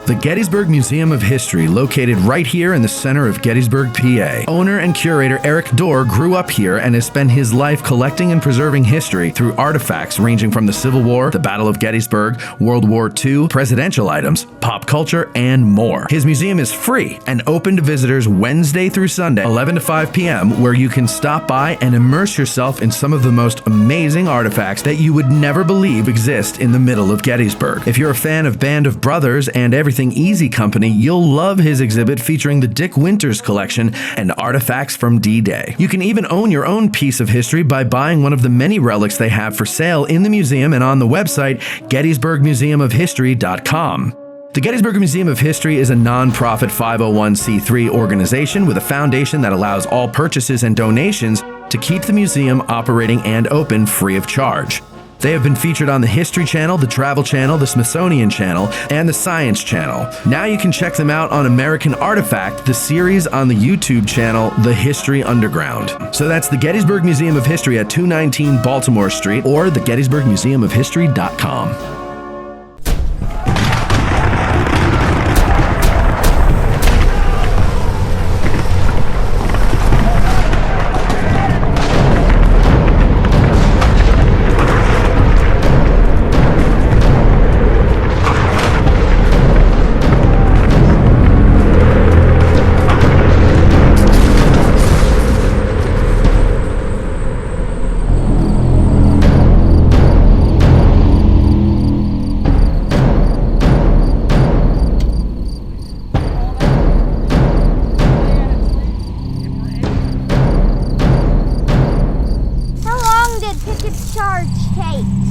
The Gettysburg Museum of History, located right here in the center of Gettysburg, PA. Owner and curator Eric Dorr grew up here and has spent his life collecting and preserving history through artifacts ranging from the Civil War, the Battle of Gettysburg, World War II, presidential items, pop culture, and more. His museum is free and open to visitors Wednesday through Sunday, 11 to 5 p.m., where you can stop by and immerse yourself in some of the most amazing artifacts that you would never believe exist in the middle of Gettysburg. If you're a fan of Band of Brothers and Everything Easy Company, you'll love his exhibit featuring the Dick Winters collection and artifacts from D-Day. You can even own your own piece of history by buying one of the many relics they have for sale in the museum and on the website gettysburgmuseumofhistory.com. The Gettysburg Museum of History is a non-profit 501c3 organization with a foundation that allows all purchases and donations to keep the museum operating and open free of charge. They have been featured on the History Channel, the Travel Channel, the Smithsonian Channel, and the Science Channel. Now you can check them out on American Artifact, the series on the YouTube channel, The History Underground. So that's the Gettysburg Museum of History at 219 Baltimore Street or the gettysburgmuseumofhistory.com.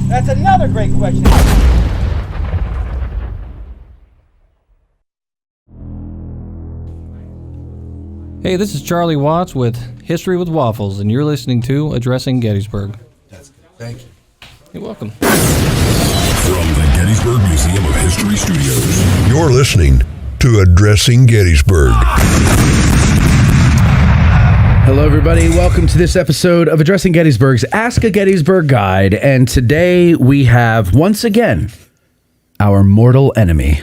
That's another great question. Hey, this is Charlie Watts with History with Waffles, and you're listening to Addressing Gettysburg. That's good. Thank you. You're welcome. From the Gettysburg Museum of History Studios, you're listening to Addressing Gettysburg. Hello, everybody. Welcome to this episode of Addressing Gettysburg's Ask a Gettysburg Guide. And today we have, once again, our mortal enemy,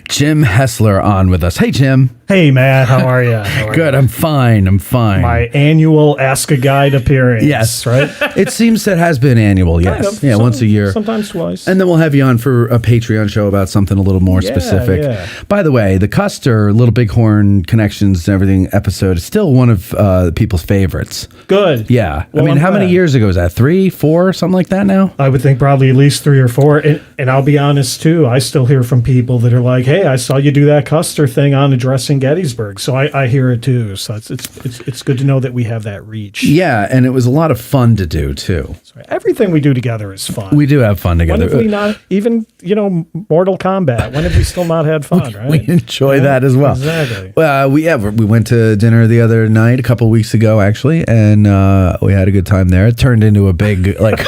Jim Hessler, on with us. Hey, Jim. Hey, Matt. How are you? Good. I'm fine. My annual Ask a Guide appearance. Yes. Right? It seems that has been annual, yes. Kind of. Yeah, once a year. Sometimes twice. And then we'll have you on for a Patreon show about something a little more specific. Yeah. By the way, the Custer, Little Bighorn Connections and everything episode is still one of people's favorites. Good. Yeah. Well, I mean, how many years ago is that? 3, 4, something like that now? I would think probably at least 3 or 4. And I'll be honest, too. I still hear from people that are like, hey, I saw you do that Custer thing on Addressing Gettysburg. So I hear it, too. So it's good to know that we have that reach. Yeah, and it was a lot of fun to do, too. So everything we do together is fun. We do have fun together. When have we not, even, Mortal Kombat, when have we still not had fun, right? We enjoy that as well. Exactly. We went to dinner the other night, a couple weeks ago, actually, and we had a good time there. It turned into a big, like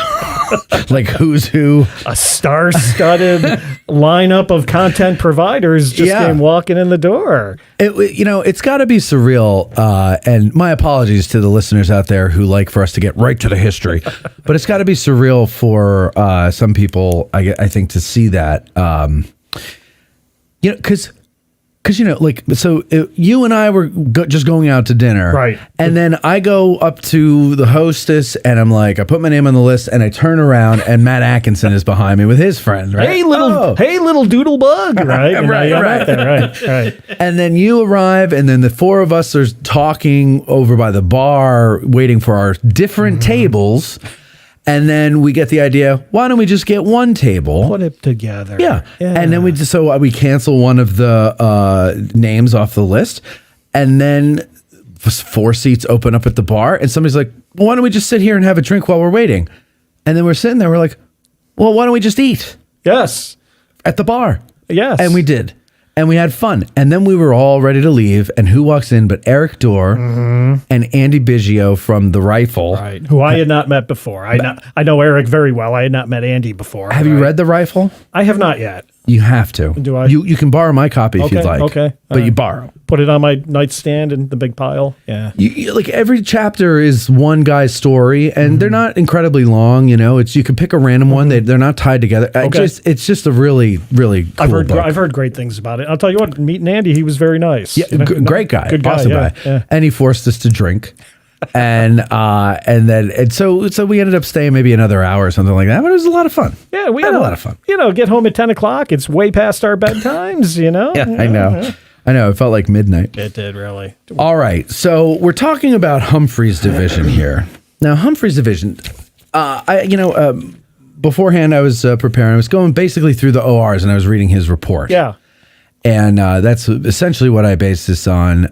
who's who. A star-studded lineup of content providers just came walking in the door. It's got to be surreal, and my apologies to the listeners out there who like for us to get right to the history, but it's got to be surreal for some people, I think, to see that, because you and I were just going out to dinner. Right. And then I go up to the hostess and I'm like, I put my name on the list and I turn around and Matt Atkinson is behind me with his friend, right? Hey, little doodle bug, right? Right. And then you arrive and then the four of us are talking over by the bar, waiting for our different tables. And then we get the idea, why don't we just get one table? Put it together. Yeah. And then we cancel one of the names off the list. And then 4 seats open up at the bar. And somebody's like, well, why don't we just sit here and have a drink while we're waiting? And then we're sitting there. We're like, well, why don't we just eat? Yes. At the bar. Yes. And we did. And we had fun. And then we were all ready to leave. And who walks in but Eric Dorr and Andy Biggio from The Rifle. Right. Who I had not met before. I know Eric very well. I had not met Andy before. Have you read The Rifle? I have not yet. You have to. Do I? You can borrow my copy if you'd like. Okay. but you borrow. Put it on my nightstand in the big pile. Yeah. Like every chapter is one guy's story, and they're not incredibly long. It's you can pick a random one. They're not tied together. Okay. It's just a really really cool book. I've heard great things about it. I'll tell you what, meeting Andy, he was very nice. Yeah, great guy, good guy, awesome guy. Yeah. And he forced us to drink. and so we ended up staying maybe another hour or something like that, but it was a lot of fun. Yeah, we had a lot of fun. Get home at 10 o'clock. It's way past our bedtimes, Yeah, I know. It felt like midnight. It did, really. All right. So we're talking about Humphreys division here. Now, Humphreys division, beforehand I was preparing. I was going basically through the ORs and I was reading his report. Yeah. And that's essentially what I based this on.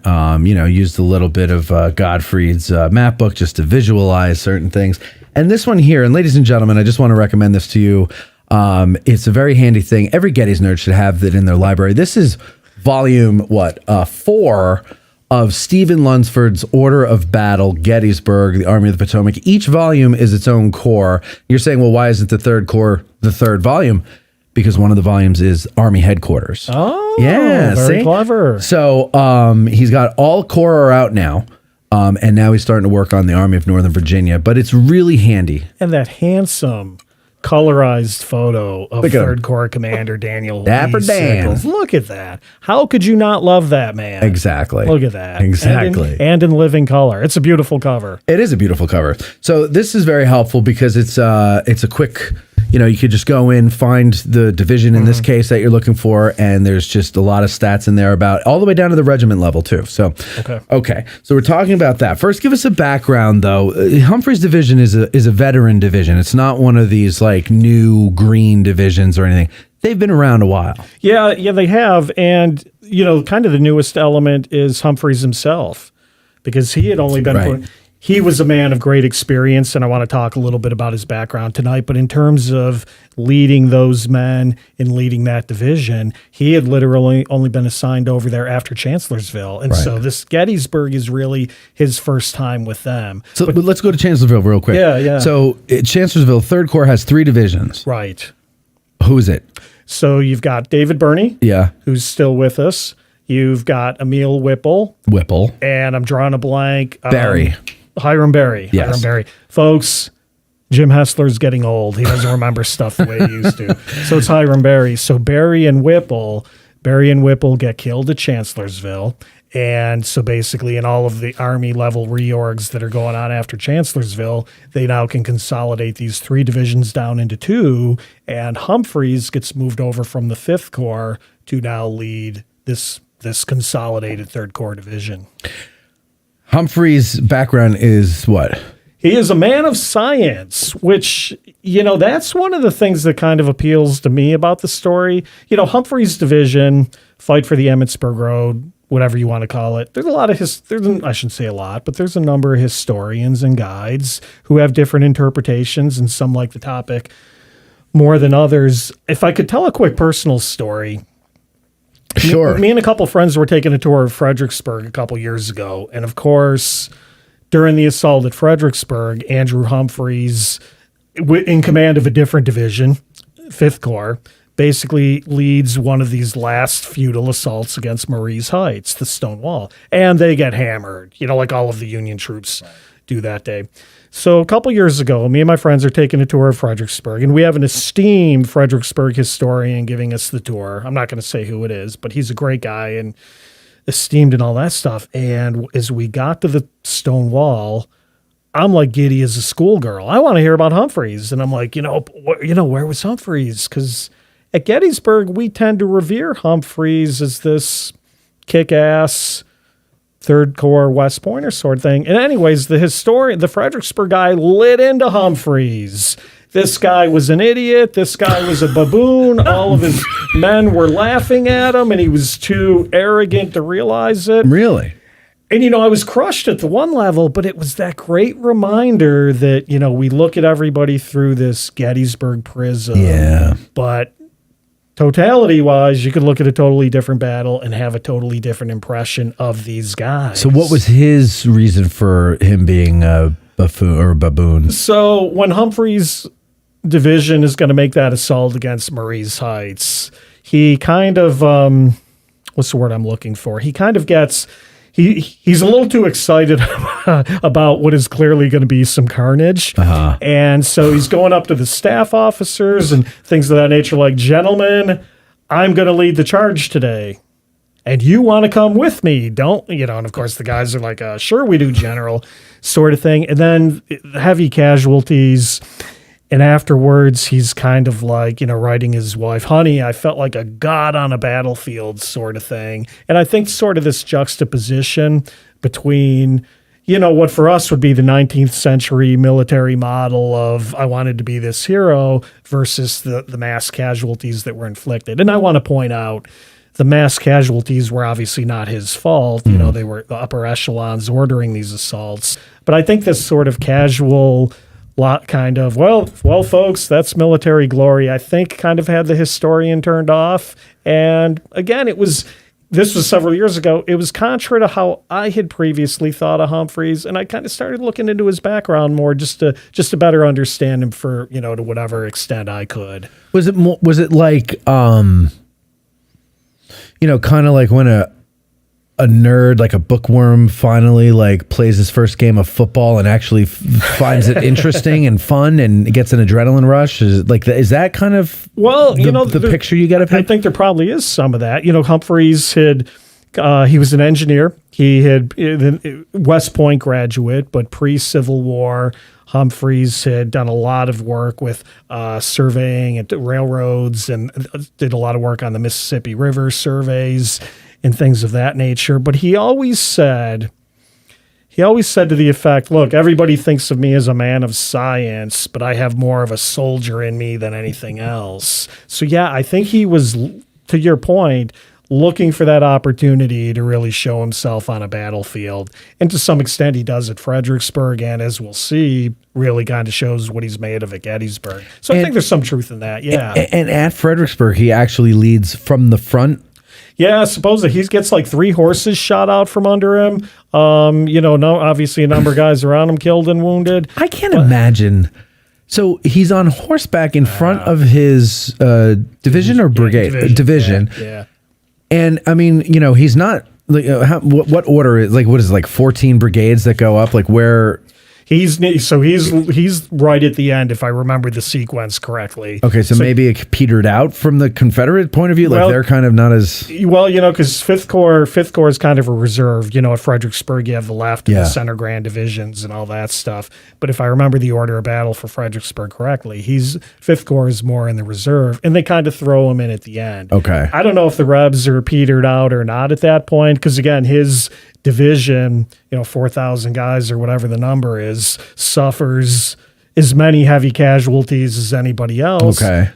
Used a little bit of Godfrey's map book just to visualize certain things. And this one here, and ladies and gentlemen, I just want to recommend this to you. It's a very handy thing. Every Getty's nerd should have it in their library. This is volume 4 of Stephen Lunsford's Order of Battle, Gettysburg, the Army of the Potomac. Each volume is its own corps. You're saying, well, why isn't the third corps the third volume? Because one of the volumes is Army headquarters. Oh, yeah, very clever. So he's got all corps are out now, and now he's starting to work on the Army of Northern Virginia. But it's really handy. And that handsome colorized photo of Third Corps Commander Daniel Dapper Dan. Sickles. Look at that. How could you not love that man? Exactly. Look at that. Exactly. And in living color. It's a beautiful cover. It is a beautiful cover. So this is very helpful because it's a quick, you could just go in, find the division in this case that you're looking for, and there's just a lot of stats in there about all the way down to the regiment level too. So okay. So we're talking about that. First, give us a background though. Humphreys division is a veteran division. It's not one of these like new green divisions or anything. They've been around a while. Yeah, they have. And, kind of the newest element is Humphreys himself, because he had only been he was a man of great experience, and I want to talk a little bit about his background tonight. But in terms of leading those men and leading that division, he had literally only been assigned over there after Chancellorsville. And so this Gettysburg is really his first time with them. So but let's go to Chancellorsville real quick. Yeah. So Chancellorsville, 3rd Corps has 3 divisions. Right. Who is it? So you've got David Birney, who's still with us. You've got Emil Whipple. And I'm drawing a blank. Hiram Berry. Yes. Hiram Berry. Folks, Jim Hessler's getting old. He doesn't remember stuff the way he used to. So it's Hiram Berry. So Berry and Whipple get killed at Chancellorsville. And so basically in all of the Army level reorgs that are going on after Chancellorsville, they now can consolidate these 3 divisions down into 2. And Humphreys gets moved over from the 5th Corps to now lead this consolidated 3rd Corps division. Humphreys' background is what? He is a man of science, which, that's one of the things that kind of appeals to me about the story. Humphreys' division, fight for the Emmitsburg Road, whatever you want to call it. There's a lot of I shouldn't say a lot, but there's a number of historians and guides who have different interpretations, and some like the topic more than others. If I could tell a quick personal story. Sure. Me and a couple friends were taking a tour of Fredericksburg a couple years ago. And of course, during the assault at Fredericksburg, Andrew Humphreys, in command of a different division, 5th Corps, basically leads one of these last futile assaults against Marye's Heights, the stone wall. And they get hammered, like all of the Union troops do that day. So a couple years ago, me and my friends are taking a tour of Fredericksburg, and we have an esteemed Fredericksburg historian giving us the tour. I'm not going to say who it is, but he's a great guy and esteemed and all that stuff. And as we got to the stone wall, I'm like giddy as a schoolgirl. I want to hear about Humphreys. And I'm like, where was Humphreys? Because at Gettysburg, we tend to revere Humphreys as this kick-ass 3rd Corps West Pointer sort of thing. And anyways, the Fredericksburg guy lit into Humphreys. This guy was an idiot. This guy was a baboon. All of his men were laughing at him, and he was too arrogant to realize it. Really? And, I was crushed at the one level, but it was that great reminder that, we look at everybody through this Gettysburg prism. Yeah. But totality-wise, you could look at a totally different battle and have a totally different impression of these guys. So what was his reason for him being a buffoon or baboon? So when Humphreys' division is going to make that assault against Marye's Heights, he kind of what's the word I'm looking for? He kind of gets, he's a little too excited about what is clearly going to be some carnage. And so he's going up to the staff officers and things of that nature like, gentlemen, I'm going to lead the charge today. And you want to come with me, don't you know? And of course, the guys are like, sure, we do, General, sort of thing. And then heavy casualties. And afterwards, he's kind of like, writing his wife, honey, I felt like a god on a battlefield sort of thing. And I think sort of this juxtaposition between, what for us would be the 19th century military model of I wanted to be this hero versus the mass casualties that were inflicted. And I want to point out, the mass casualties were obviously not his fault. They were the upper echelons ordering these assaults. But I think this sort of casual kind of, well, folks, that's military glory, I think kind of had the historian turned off. And again, this was several years ago. It was contrary to how I had previously thought of Humphreys. And I kind of started looking into his background more just to better understand him for, to whatever extent I could. Was it like, kind of like when a nerd, like a bookworm, finally like plays his first game of football and actually finds it interesting and fun and gets an adrenaline rush? Is that kind of the picture you get of him? I think there probably is some of that. Humphreys he was an engineer. He had West Point graduate, but pre-Civil War, Humphreys had done a lot of work with surveying at railroads and did a lot of work on the Mississippi River surveys and things of that nature. But he always said to the effect, look, everybody thinks of me as a man of science, but I have more of a soldier in me than anything else. So yeah, I think he was, to your point, looking for that opportunity to really show himself on a battlefield. And to some extent, he does at Fredericksburg, and as we'll see, really kind of shows what he's made of at Gettysburg. So I think there's some truth in that, yeah. And at Fredericksburg, he actually leads from the front. Yeah, supposedly he gets like 3 horses shot out from under him. Obviously a number of guys around him killed and wounded. I can't imagine. So he's on horseback in front of his division or brigade? Division. Yeah. And I mean, he's not like what order is like? What is it, like 14 brigades that go up? Like where? He's right at the end, if I remember the sequence correctly. Okay, so maybe it petered out from the Confederate point of view. Like they're kind of not as because Fifth Corps is kind of a reserve. At Fredericksburg, you have the left and the center grand divisions and all that stuff. But if I remember the order of battle for Fredericksburg correctly, Fifth Corps is more in the reserve, and they kind of throw him in at the end. Okay, I don't know if the Rebs are petered out or not at that point, because again, his division, 4,000 guys or whatever the number is, suffers as many heavy casualties as anybody else. Okay.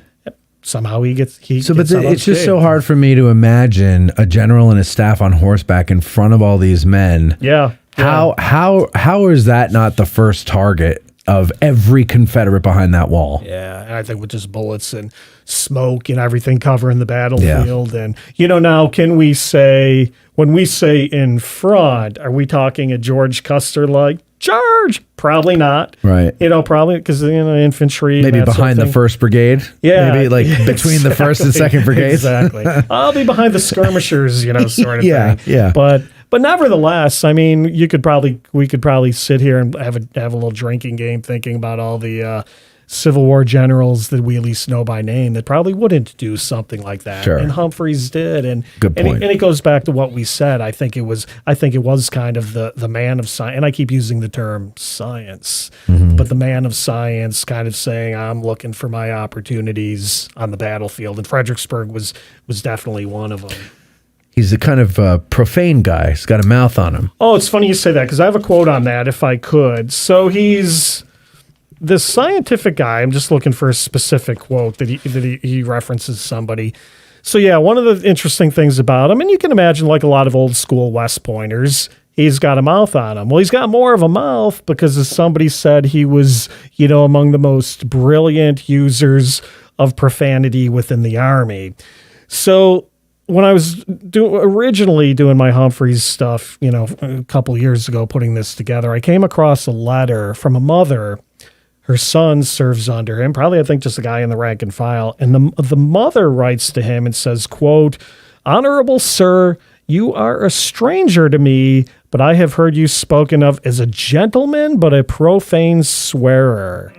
Somehow he gets it's just so hard for me to imagine a general and his staff on horseback in front of all these men. Yeah. How is that not the first target of every Confederate behind that wall? Yeah, and I think with just bullets and smoke and everything covering the battlefield. Yeah. And, now can we say, when we say in front, are we talking a George Custer like, charge? Probably not. Right. Probably because, infantry. Maybe behind the 1st Brigade. Yeah. Maybe like between the 1st and 2nd Brigade. Exactly. I'll be behind the skirmishers, sort of thing. Yeah. But nevertheless, I mean, we could probably sit here and have a little drinking game thinking about all the Civil War generals that we at least know by name that probably wouldn't do something like that. Sure. And Humphreys did. And good point. And it goes back to what we said. I think it was kind of the man of science. And I keep using the term science, but the man of science kind of saying, I'm looking for my opportunities on the battlefield. And Fredericksburg was definitely one of them. He's a kind of profane guy. He's got a mouth on him. Oh, it's funny you say that, because I have a quote on that if I could. So he's this scientific guy. I'm just looking for a specific quote that he references somebody. So yeah, one of the interesting things about him, and you can imagine like a lot of old school West Pointers, he's got a mouth on him. Well, he's got more of a mouth because, as somebody said, he was, among the most brilliant users of profanity within the Army. So when I was originally doing my Humphreys stuff, a couple of years ago, putting this together, I came across a letter from a mother. Her son serves under him, probably I think just a guy in the rank and file. And the mother writes to him and says, quote, Honorable Sir, you are a stranger to me, but I have heard you spoken of as a gentleman, but a profane swearer.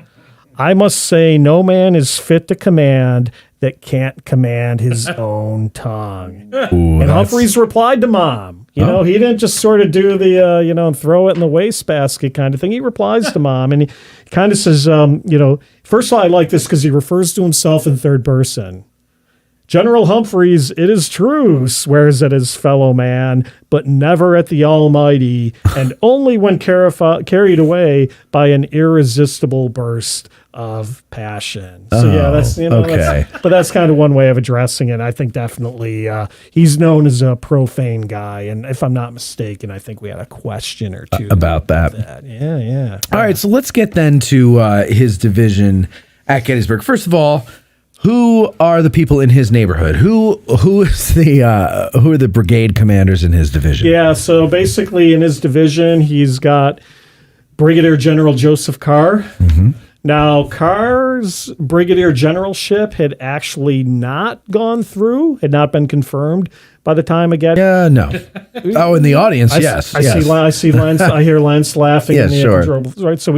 I must say no man is fit to command that can't command his own tongue. Ooh, and Humphreys replied to Mom. You know, he didn't just sort of do the, and throw it in the wastebasket kind of thing. He replies to Mom, and he kind of says, first of all, I like this because he refers to himself in third person. General Humphreys, it is true, swears at his fellow man, but never at the Almighty, and only when carried away by an irresistible burst of passion. So that's okay. That's kind of one way of addressing it. I think definitely he's known as a profane guy, and if I'm not mistaken, I think we had a question or two about that. Yeah. All right, so let's get then to his division at Gettysburg. First of all, who are the people in his neighborhood? Who are the brigade commanders in his division? Yeah, so basically in his division, he's got Brigadier General Joseph Carr. Mm-hmm. Now, Carr's brigadier generalship had actually not gone through, had not been confirmed by the time of Gettysburg. No. Oh, in the audience, yes. I see Lance. I hear Lance laughing. Yes, sure. Right. So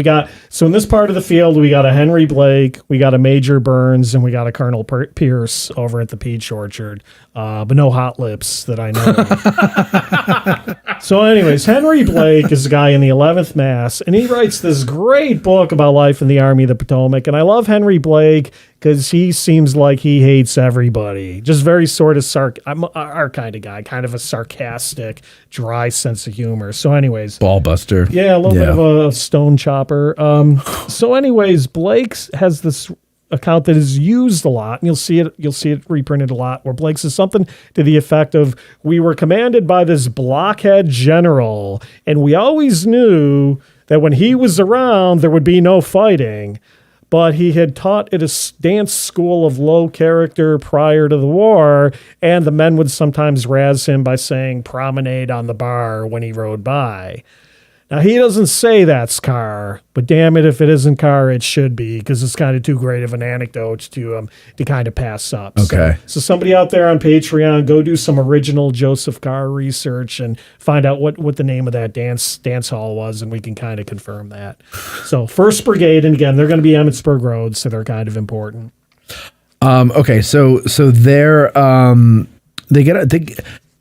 in this part of the field, we got a Henry Blake, we got a Major Burns, and we got a Colonel Pierce over at the Peach Orchard. But no hot lips that I know of. So anyways, Henry Blake is a guy in the 11th Mass, and he writes this great book about life in the Army of the Potomac. And I love Henry Blake because he seems like he hates everybody. Just very sort of I'm our kind of guy, kind of a sarcastic, dry sense of humor. So anyways. Ballbuster. Yeah, a little bit of a stone chopper. So anyways, Blake has this account that is used a lot, and you'll see it reprinted a lot, where Blake says something to the effect of, we were commanded by this blockhead general, and we always knew that when he was around, there would be no fighting. But he had taught at a dance school of low character prior to the war, and the men would sometimes razz him by saying promenade on the bar when he rode by. Now, he doesn't say that's Carr, but damn it, if it isn't Carr, it should be, because it's kind of too great of an anecdote to kind of pass up. Okay. So somebody out there on Patreon, go do some original Joseph Carr research and find out what the name of that dance hall was, and we can kind of confirm that. So 1st Brigade, and again, they're going to be Emmitsburg Road, so they're kind of important. Okay, so they're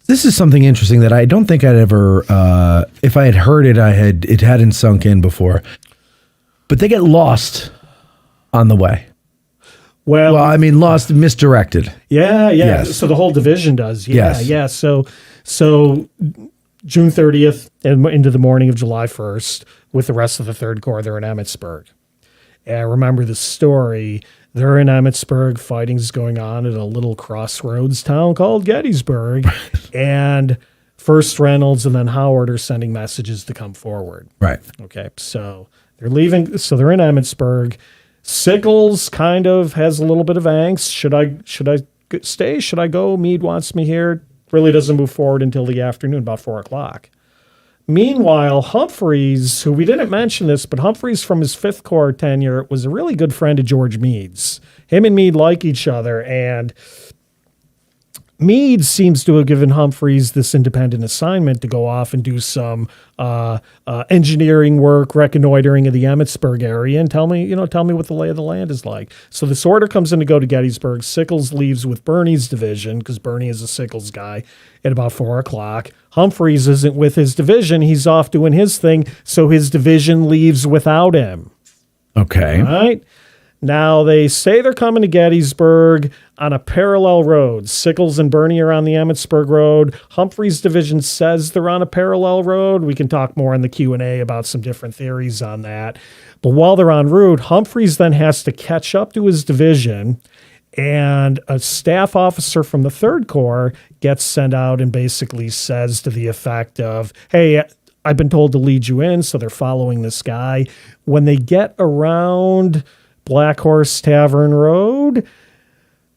this is something interesting that I don't think I'd ever, if I had heard it, it hadn't sunk in before. But they get lost on the way. Well, I mean, lost, misdirected. Yeah. Yes. So the whole division does. Yeah, Yes. yeah. So June 30th and into the morning of July 1st, with the rest of the 3rd Corps, they're in Emmitsburg. And remember the story. They're in Emmitsburg. Fighting's going on at a little crossroads town called Gettysburg. And first Reynolds and then Howard are sending messages to come forward. Right. Okay. So they're leaving. So they're in Emmitsburg. Sickles kind of has a little bit of angst. Should I stay? Should I go? Meade wants me here. Really doesn't move forward until the afternoon, about 4:00. Meanwhile, Humphreys, who we didn't mention this, but Humphreys from his 5th Corps tenure was a really good friend of George Meade's. Him and Meade like each other, and Meade seems to have given Humphreys this independent assignment to go off and do some engineering work, reconnoitering of the Emmitsburg area, and tell me what the lay of the land is like. So this order comes in to go to Gettysburg. Sickles leaves with Birney's division, because Birney is a Sickles guy, at about 4:00. Humphreys isn't with his division. He's off doing his thing, so his division leaves without him. Okay. All right? Now, they say they're coming to Gettysburg on a parallel road. Sickles and Birney are on the Emmitsburg Road. Humphreys' division says they're on a parallel road. We can talk more in the Q&A about some different theories on that. But while they're en route, Humphreys then has to catch up to his division, and a staff officer from the 3rd Corps gets sent out and basically says to the effect of, hey, I've been told to lead you in, so they're following this guy. When they get around Black Horse Tavern Road,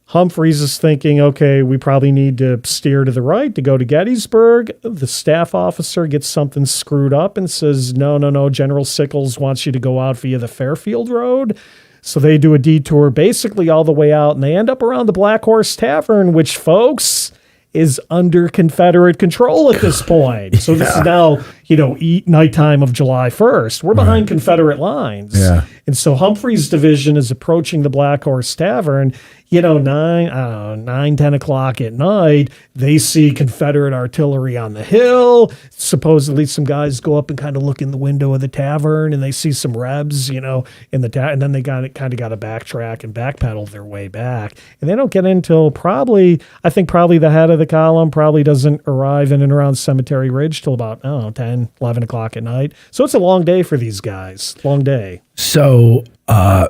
Humphreys is thinking, okay, we probably need to steer to the right to go to Gettysburg. The staff officer gets something screwed up and says, no, General Sickles wants you to go out via the Fairfield Road. So they do a detour basically all the way out, and they end up around the Black Horse Tavern, which, folks, is under Confederate control at this point. So this is now, nighttime of July 1st. We're behind Confederate lines. Yeah. And so Humphreys' division is approaching the Black Horse Tavern. 9, 10 o'clock at night, they see Confederate artillery on the hill. Supposedly some guys go up and kind of look in the window of the tavern and they see some Rebs, in the and then they got to backtrack and backpedal their way back. And they don't get in until probably the head of the column probably doesn't arrive in and around Cemetery Ridge till about, 10, 11 o'clock at night. So it's a long day for these guys. Long day. So I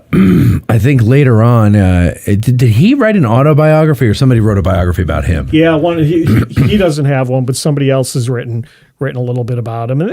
think later on, did he write an autobiography or somebody wrote a biography about him? Yeah, he doesn't have one, but somebody else has written a little bit about him. And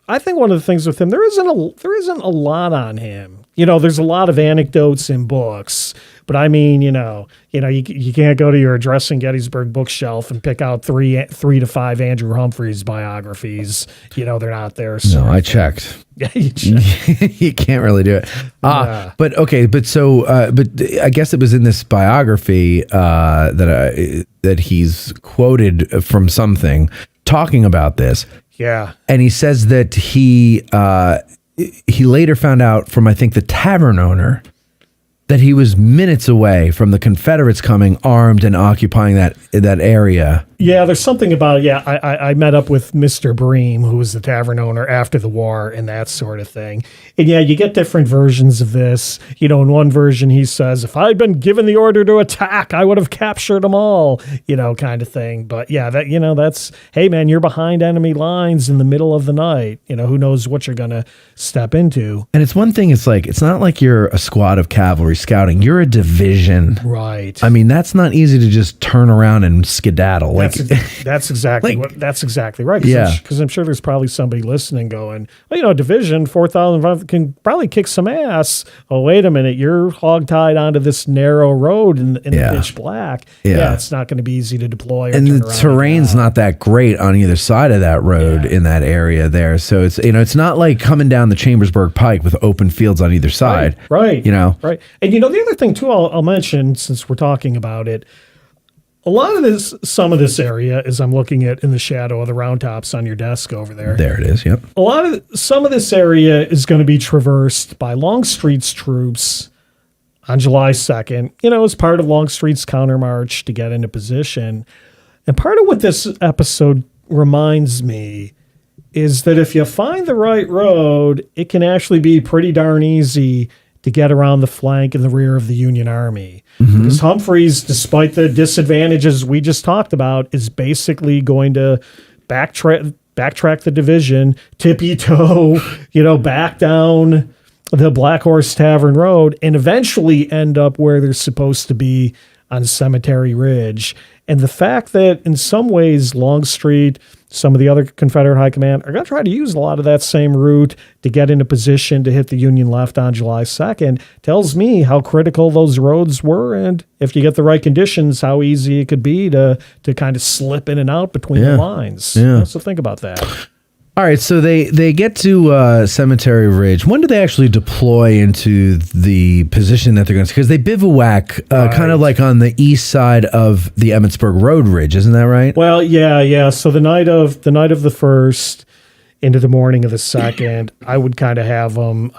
I think one of the things with him, there isn't a lot on him. There's a lot of anecdotes in books, but I mean, you can't go to your Addressing Gettysburg bookshelf and pick out three to five Andrew Humphreys biographies. They're not there. So No, I checked. Yeah, you checked. You can't really do it. Yeah. But okay, but I guess it was in this biography that he's quoted from something talking about this. Yeah. And he says that he later found out from, I think, the tavern owner that he was minutes away from the Confederates coming armed and occupying that area. Yeah, there's something about it. Yeah, I met up with Mr. Bream, who was the tavern owner after the war and that sort of thing. And yeah, you get different versions of this. In one version he says, if I'd been given the order to attack, I would have captured them all, kind of thing. But yeah, that's, hey man, you're behind enemy lines in the middle of the night. Who knows what you're going to step into. And it's one thing, it's not like you're a squad of cavalry scouting. You're a division. Right. I mean, that's not easy to just turn around and skedaddle. That's exactly that's exactly right. Because I'm sure there's probably somebody listening going, division 4,005 can probably kick some ass. Oh, wait a minute, you're hogtied onto this narrow road in the pitch black. Yeah, it's not going to be easy to deploy. And the terrain's not that great on either side of that road in that area there. So it's it's not like coming down the Chambersburg Pike with open fields on either side. Right. Right. And the other thing too, I'll mention since we're talking about it. A lot of some of this area, as I'm looking at in the shadow of the round tops on your desk over there. There it is, yep. Some of this area is going to be traversed by Longstreet's troops on July 2nd, as part of Longstreet's countermarch to get into position. And part of what this episode reminds me is that if you find the right road, it can actually be pretty darn easy to get around the flank and the rear of the Union Army. Mm-hmm. Because Humphreys, despite the disadvantages we just talked about, is basically going to backtrack the division, tippy-toe, back down the Black Horse Tavern Road, and eventually end up where they're supposed to be on Cemetery Ridge. And the fact that in some ways Longstreet, some of the other Confederate high command are going to try to use a lot of that same route to get into position to hit the Union left on July 2nd tells me how critical those roads were. And if you get the right conditions, how easy it could be to kind of slip in and out between the lines. Yeah. So think about that. All right, so they get to Cemetery Ridge. When do they actually deploy into the position that they're going to? Because they bivouac kind of like on the east side of the Emmitsburg Road Ridge, isn't that right? Well, yeah. So the night of the 1st into the morning of the 2nd, I would kind of have them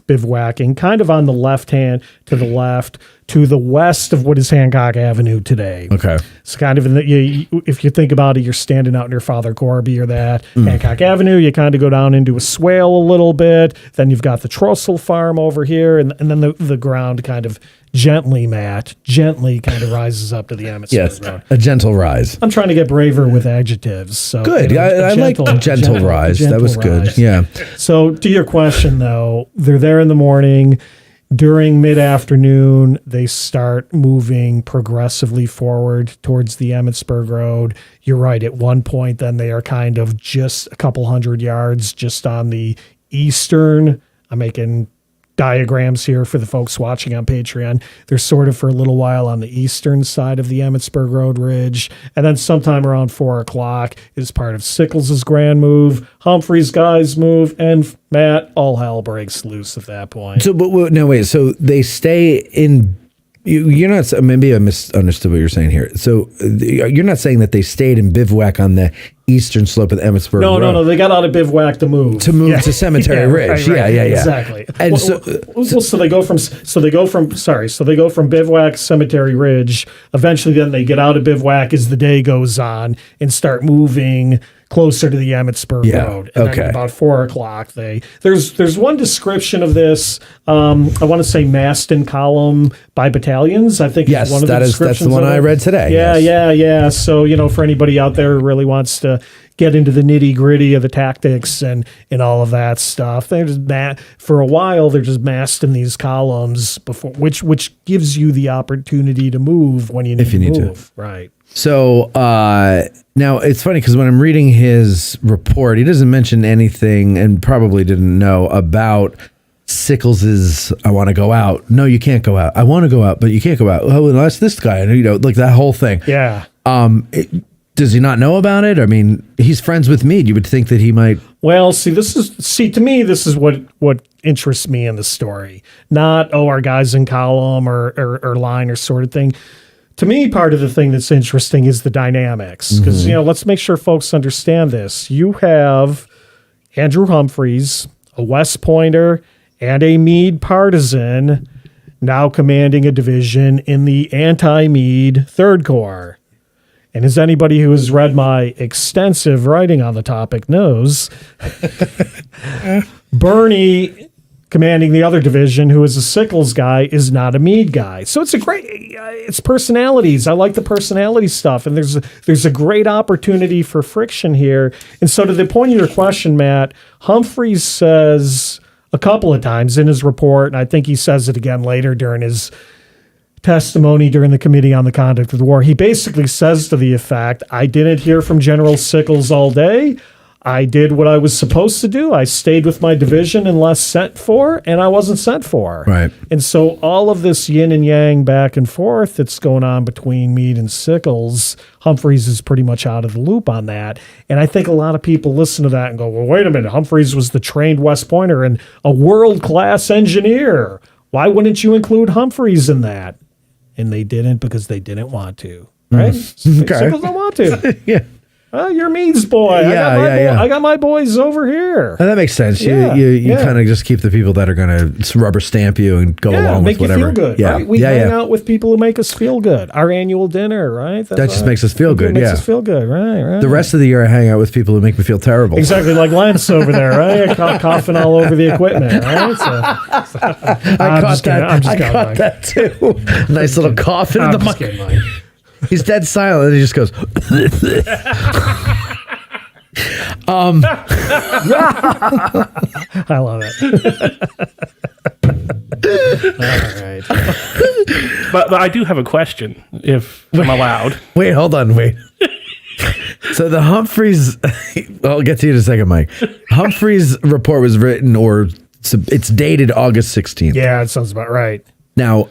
bivouacking kind of on the left hand to the left to the west of what is Hancock Avenue today. Okay. It's kind of if you think about it, you're standing out near Father Corby or that Hancock Avenue. You kind of go down into a swale a little bit. Then you've got the Trossel farm over here, and then the ground kind of gently kind of rises up to the Emmitsburg Road. A gentle rise. I'm trying to get braver with adjectives. So good. I like gentle rise. That was good. Yeah. So to your question, though, they're there in the morning. During mid-afternoon, they start moving progressively forward towards the Emmitsburg Road. You're right. At one point, then they are kind of just a couple hundred yards just on the eastern. I'm making diagrams here for the folks watching on Patreon. They're sort of for a little while on the eastern side of the Emmitsburg Road Ridge. And then sometime around 4 o'clock is part of Sickles' grand move, Humphreys' guys move, and Matt, all hell breaks loose at that point. So, but no, wait. So they stay in you're not, maybe I misunderstood what you're saying here. So you're not saying that they stayed in bivouac on the eastern slope of the Emmitsburg Road. No. They got out of bivouac to move to Cemetery Ridge. Right. Yeah. Exactly. And so they go from bivouac to Cemetery Ridge. Eventually, then they get out of bivouac as the day goes on and start moving closer to the Emmitsburg Road. And then about 4:00, there's one description of this. I want to say massed in column by battalions. I think yes, one of the descriptions. That's the one I read today. Yeah. So for anybody out there who really wants to get into the nitty gritty of the tactics and all of that stuff, they're just for a while they're just massed in these columns before, which gives you the opportunity to move when you need to move. Right. So now it's funny because when I'm reading his report, he doesn't mention anything, and probably didn't know about Sickles's. I want to go out. No, you can't go out. I want to go out, but you can't go out. Oh, unless this guy, like that whole thing. Yeah. Does he not know about it? I mean, he's friends with Meade. You would think that he might. Well, to me, this is what interests me in the story. Not our guys in column or line or sort of thing. To me, part of the thing that's interesting is the dynamics, because let's make sure folks understand this. You have Andrew Humphreys, a West Pointer, and a Meade partisan, now commanding a division in the anti-Meade 3rd Corps. And as anybody who has read my extensive writing on the topic knows, Bernie, commanding the other division, who is a Sickles guy, is not a Meade guy. So it's personalities. I like the personality stuff, and there's a great opportunity for friction here. And so to the point of your question, Matt, Humphreys says a couple of times in his report, and I think he says it again later during his testimony during the Committee on the Conduct of the War, he basically says to the effect, I didn't hear from General Sickles all day. I did what I was supposed to do. I stayed with my division unless sent for, and I wasn't sent for. Right. And so all of this yin and yang back and forth that's going on between Meade and Sickles, Humphreys is pretty much out of the loop on that. And I think a lot of people listen to that and go, well, wait a minute, Humphreys was the trained West Pointer and a world-class engineer. Why wouldn't you include Humphreys in that? And they didn't because they didn't want to. Right? Sickles don't want to. Yeah. You're Meade's boy. I got my boys over here. And that makes sense. You kind of just keep the people that are going to rubber stamp you and go along with whatever. Make you feel good. Yeah. Right? We hang out with people who make us feel good. Our annual dinner, right? That just makes us feel good. Makes us feel good. Right. The rest of the year, I hang out with people who make me feel terrible. Exactly, like Lance over there, right? Coughing all over the equipment, right? I caught that too. Nice little cough into the mic. He's dead silent, and he just goes. I love it. All right. But I do have a question, if I'm allowed. Wait. So the Humphreys, I'll get to you in a second, Mike. Humphreys' report was written, or it's dated August 16th. Yeah, it sounds about right. Now,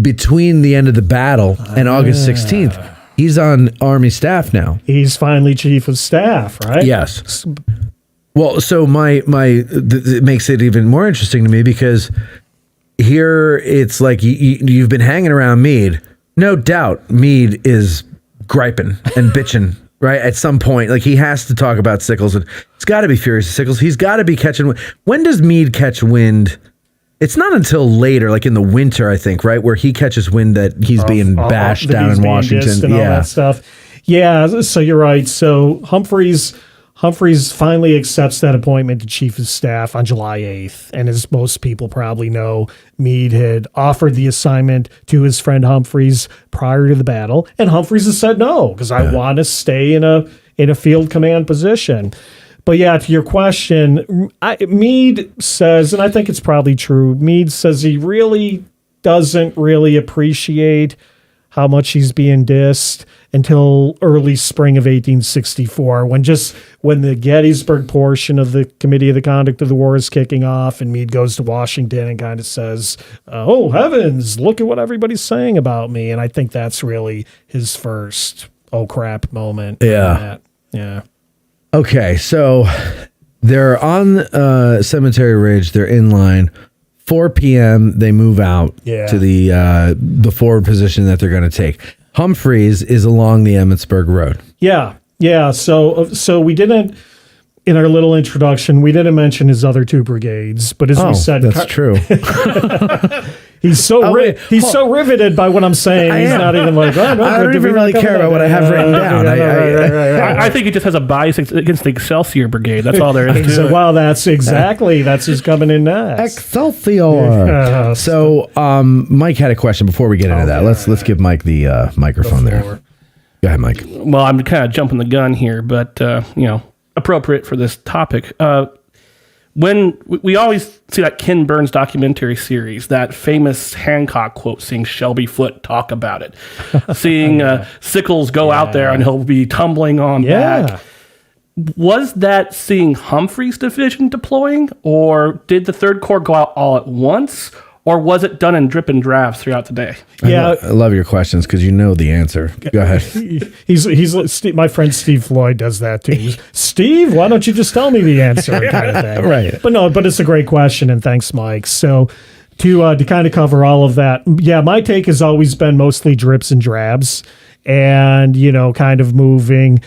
between the end of the battle and August 16th, he's on Army staff now. He's finally chief of staff, right? Yes. Well, so it makes it even more interesting to me because here it's like you've been hanging around Meade. No doubt Meade is griping and bitching, right? At some point, like he has to talk about Sickles, and he's got to be furious at Sickles. He's got to be catching wind. When does Meade catch wind? It's not until later, like in the winter, I think, right, where he catches wind that he's being bashed down in Washington. And all that stuff. Yeah, so you're right. So Humphreys finally accepts that appointment to chief of staff on July 8th. And as most people probably know, Meade had offered the assignment to his friend Humphreys prior to the battle. And Humphreys has said no, because I want to stay in a field command position. But yeah, to your question, Meade says, and I think it's probably true, Meade says he really doesn't really appreciate how much he's being dissed until early spring of 1864, when the Gettysburg portion of the Committee of the Conduct of the War is kicking off, and Meade goes to Washington and kind of says, oh, heavens, look at what everybo's saying about me. And I think that's really his first oh crap moment. Yeah. Yeah. Okay, so they're on Cemetery Ridge. They're in line. 4 p.m. they move out to the forward position that they're going to take. Humphreys is along the Emmitsburg Road. Yeah. So we didn't, in our little introduction, we didn't mention his other 2 brigades, but as we said, that's true. He's so riveted by what I'm saying. He's not even like, I don't even really care about what I have written down. I think he just has a bias against the Excelsior Brigade. That's all there is to it. Wow, that's who's coming in next. Excelsior. So Mike had a question before we get into that. Let's give Mike the microphone there. Go ahead, Mike. Well, I'm kind of jumping the gun here, but appropriate for this topic. When we always see that Ken Burns documentary series, that famous Hancock quote, seeing Shelby Foote talk about it, seeing Sickles go out there and he'll be tumbling on back. Was that seeing Humphreys' division deploying, or did the 3rd Corps go out all at once, or was it done in drip and drabs throughout the day? Yeah, I love your questions because you know the answer. Go ahead. He's my friend Steve Floyd does that too. Steve, why don't you just tell me the answer? Kind of thing. Right. But it's a great question, and thanks, Mike. So to kind of cover all of that, my take has always been mostly drips and drabs, and kind of moving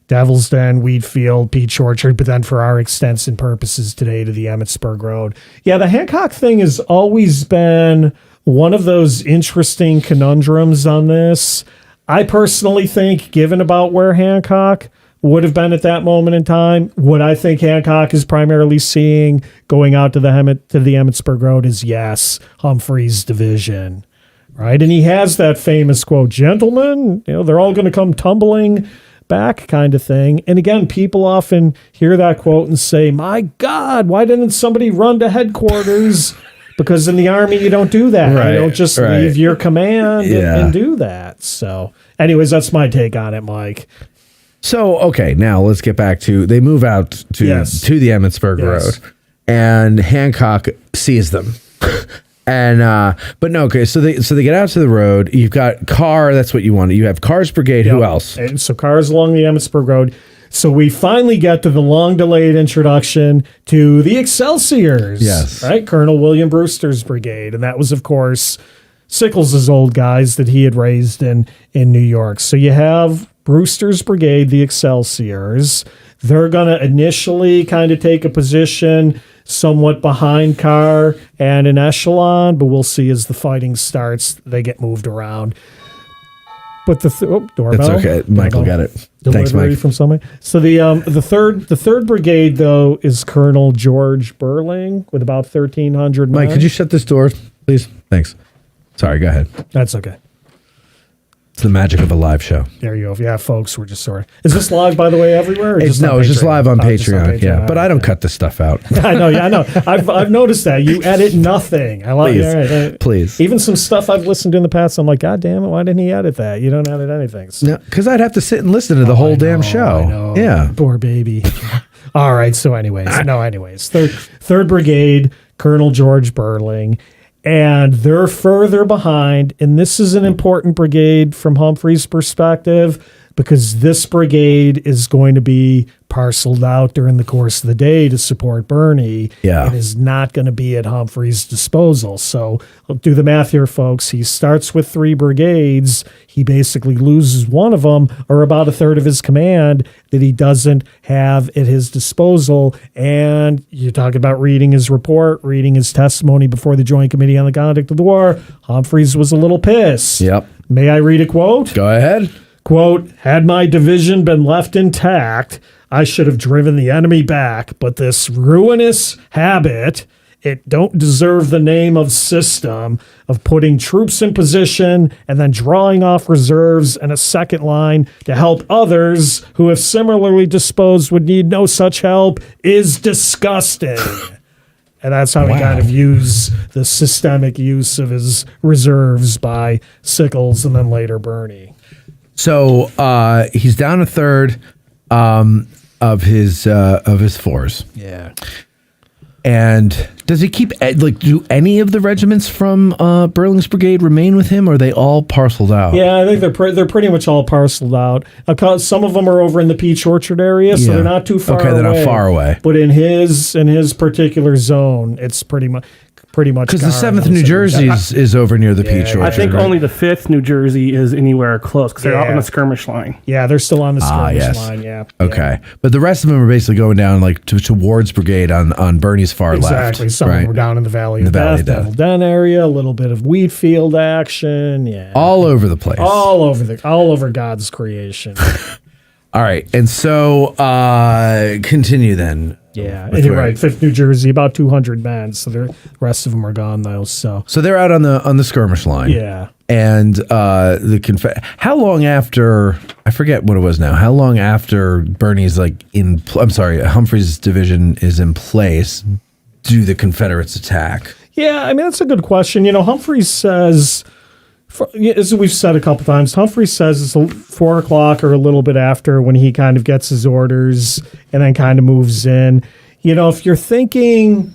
Devil's Den, Wheatfield, Peach Orchard, but then for our extents and purposes today to the Emmitsburg Road. Yeah, the Hancock thing has always been one of those interesting conundrums on this. I personally think, given about where Hancock would have been at that moment in time, what I think Hancock is primarily seeing going out to the Emmitsburg Road is, yes, Humphreys' division, right? And he has that famous quote, "Gentlemen, they're all going to come tumbling back," kind of thing. And again, people often hear that quote and say, my God, why didn't somebody run to headquarters? Because in the Army, you don't do that. Right, you don't just leave your command and do that. So anyways, that's my take on it, Mike. So, okay, now let's get back to, they move out to the Emmitsburg Road, and Hancock sees them. And but no, okay. So they get out to the road. You've got Carr. That's what you wanted. You have Carr's brigade. Who else? And so Carr's along the Emmitsburg Road. So we finally get to the long-delayed introduction to the Excelsiors. Yes, right. Colonel William Brewster's brigade, and that was, of course, Sickles' old guys that he had raised in New York. So you have Brewster's brigade, the Excelsiors. They're going to initially kind of take a position somewhat behind Carr and an echelon, but we'll see as the fighting starts, they get moved around. But the doorbell. That's okay. Michael got it. Thanks, Mike. From somebody. So the third brigade though is Colonel George Burling with about 1,300 men. Mike, could you shut this door, please? Thanks. Sorry. Go ahead. That's okay. It's the magic of a live show. There you go. Yeah, folks, we're just sorry. Is this live, by the way, everywhere? Or it's just live on Patreon. Yeah, but I don't cut this stuff out. I know. I've noticed that you edit nothing. I like it. Please. Even some stuff I've listened to in the past, I'm like, God damn it, why didn't he edit that? You don't edit anything. So. No, because I'd have to sit and listen to the whole damn show. I know. Yeah, poor baby. All right. So, anyways, Third Brigade, Colonel George Burling. And they're further behind, and this is an important brigade from Humphreys' perspective because this brigade is going to be parceled out during the course of the day to support Birney. Yeah. It is not going to be at Humphreys' disposal. So I'll do the math here, folks. He starts with 3 brigades. He basically loses one of them, or about a third of his command, that he doesn't have at his disposal. And you're talking about reading his report, reading his testimony before the Joint Committee on the Conduct of the War. Humphreys was a little pissed. Yep. May I read a quote? Go ahead. Quote, "Had my division been left intact, I should have driven the enemy back, but this ruinous habit, it don't deserve the name of system, of putting troops in position and then drawing off reserves and a second line to help others who, if similarly disposed, would need no such help, is disgusting." And that's how he kind of views the systemic use of his reserves by Sickles and then later Birney. So he's down a third of his force. Yeah. And does he keep, do any of the regiments from Burling's brigade remain with him, or are they all parceled out? Yeah, I think they're pretty much all parceled out. Some of them are over in the Peach Orchard area, so they're not too far away. Okay, they're not far away. But in his particular zone, it's pretty pretty much Because the gone. 7th New Jersey is over near the Peach Orchard. I think right? only the 5th New Jersey is anywhere close because they're up on the skirmish line. Yeah, they're still on the skirmish yes. line. Yeah. Okay, but the rest of them are basically going down like towards Brigade on Bernie's far left. Exactly. Some of them were down in the Valley of Valley Death, Devil Den area, a little bit of wheat field action. Yeah. All over the place. All over God's creation. All right, and so continue then. Yeah, and you're right. 5th New Jersey, about 200 men. So the rest of them are gone though. So they're out on the skirmish line. yeah. And how long after, I forget what it was now, how long after Bernie's Humphreys' division is in place, do the Confederates attack? Yeah, I mean, that's a good question. Humphreys says, as we've said a couple times, Humphreys says it's 4 o'clock or a little bit after when he kind of gets his orders and then kind of moves in. If you're thinking,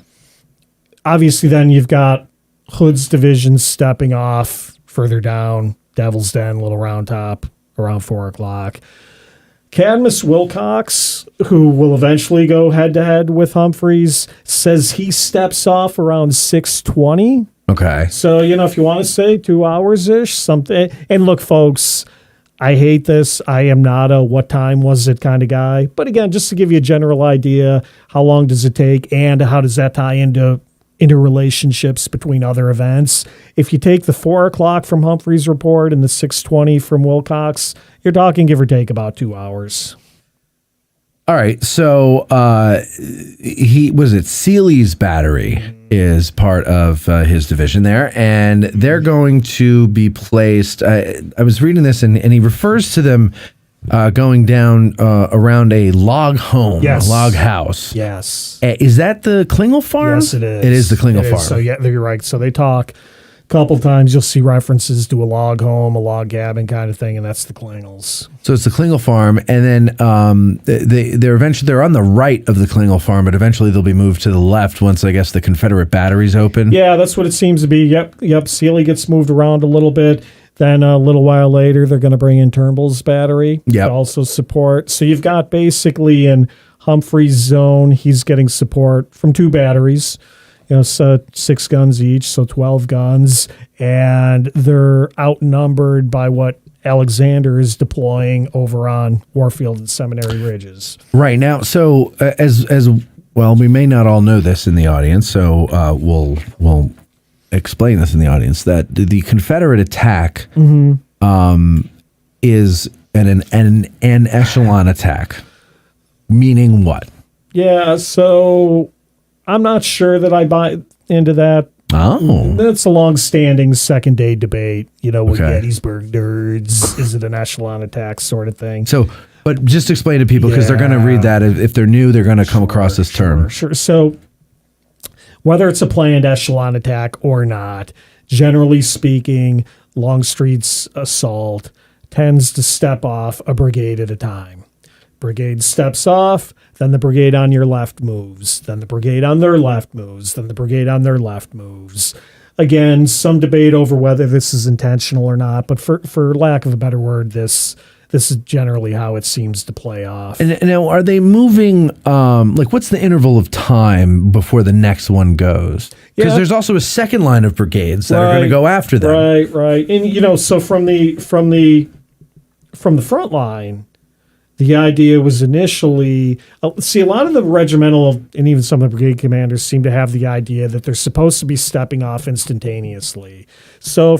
obviously then you've got Hood's division stepping off further down, Devil's Den, Little Round Top, around 4 o'clock. Cadmus Wilcox, who will eventually go head-to-head with Humphreys, says he steps off around 6:20. Okay. So, if you want to say 2 hours-ish, something. And look, folks, I hate this. I am not a what time was it kind of guy. But again, just to give you a general idea, how long does it take and how does that tie into relationships between other events? If you take the 4 o'clock from Humphreys' report and the 6:20 from Wilcox, you're talking give or take about 2 hours. All right, so Seeley's battery is part of his division there, and they're going to be placed. I was reading this, and he refers to them going down around a log home, Yes. a log house. Yes. Is that the Klingel farm? Yes, it is. It is the Klingel It is. farm. So yeah, you're right. So they talk a couple times. You'll see references to a log home, a log cabin kind of thing, and that's the Klingels. So it's the Klingel farm, and then they're on the right of the Klingel farm, but eventually they'll be moved to the left once I guess the Confederate batteries open. Yeah, that's what it seems to be. Yep. Seeley gets moved around a little bit. Then a little while later, they're going to bring in Turnbull's battery to also support. So you've got basically in Humphrey's zone, he's getting support from 2 batteries. So 6 guns each, so 12 guns, and they're outnumbered by what Alexander is deploying over on Warfield and Seminary Ridges. Right now, so as well, we may not all know this in the audience, so we'll explain this in the audience that the Confederate attack is an echelon attack, meaning what? Yeah, so I'm not sure that I buy into that. Oh. That's a long-standing second-day debate, with Gettysburg nerds. Is it an echelon attack sort of thing? So, but just explain to people, because they're going to read that. If they're new, they're going to come across this term. Sure. So whether it's a planned echelon attack or not, generally speaking, Longstreet's assault tends to step off a brigade at a time. Brigade steps off, then the brigade on your left moves, then the brigade on their left moves, then the brigade on their left moves. Again, some debate over whether this is intentional or not, but for lack of a better word, this is generally how it seems to play off. And now, are they moving, what's the interval of time before the next one goes? Because there's also a second line of brigades that are going to go after them. Right. And, so from the front line, the idea was initially, a lot of the regimental and even some of the brigade commanders seem to have the idea that they're supposed to be stepping off instantaneously. So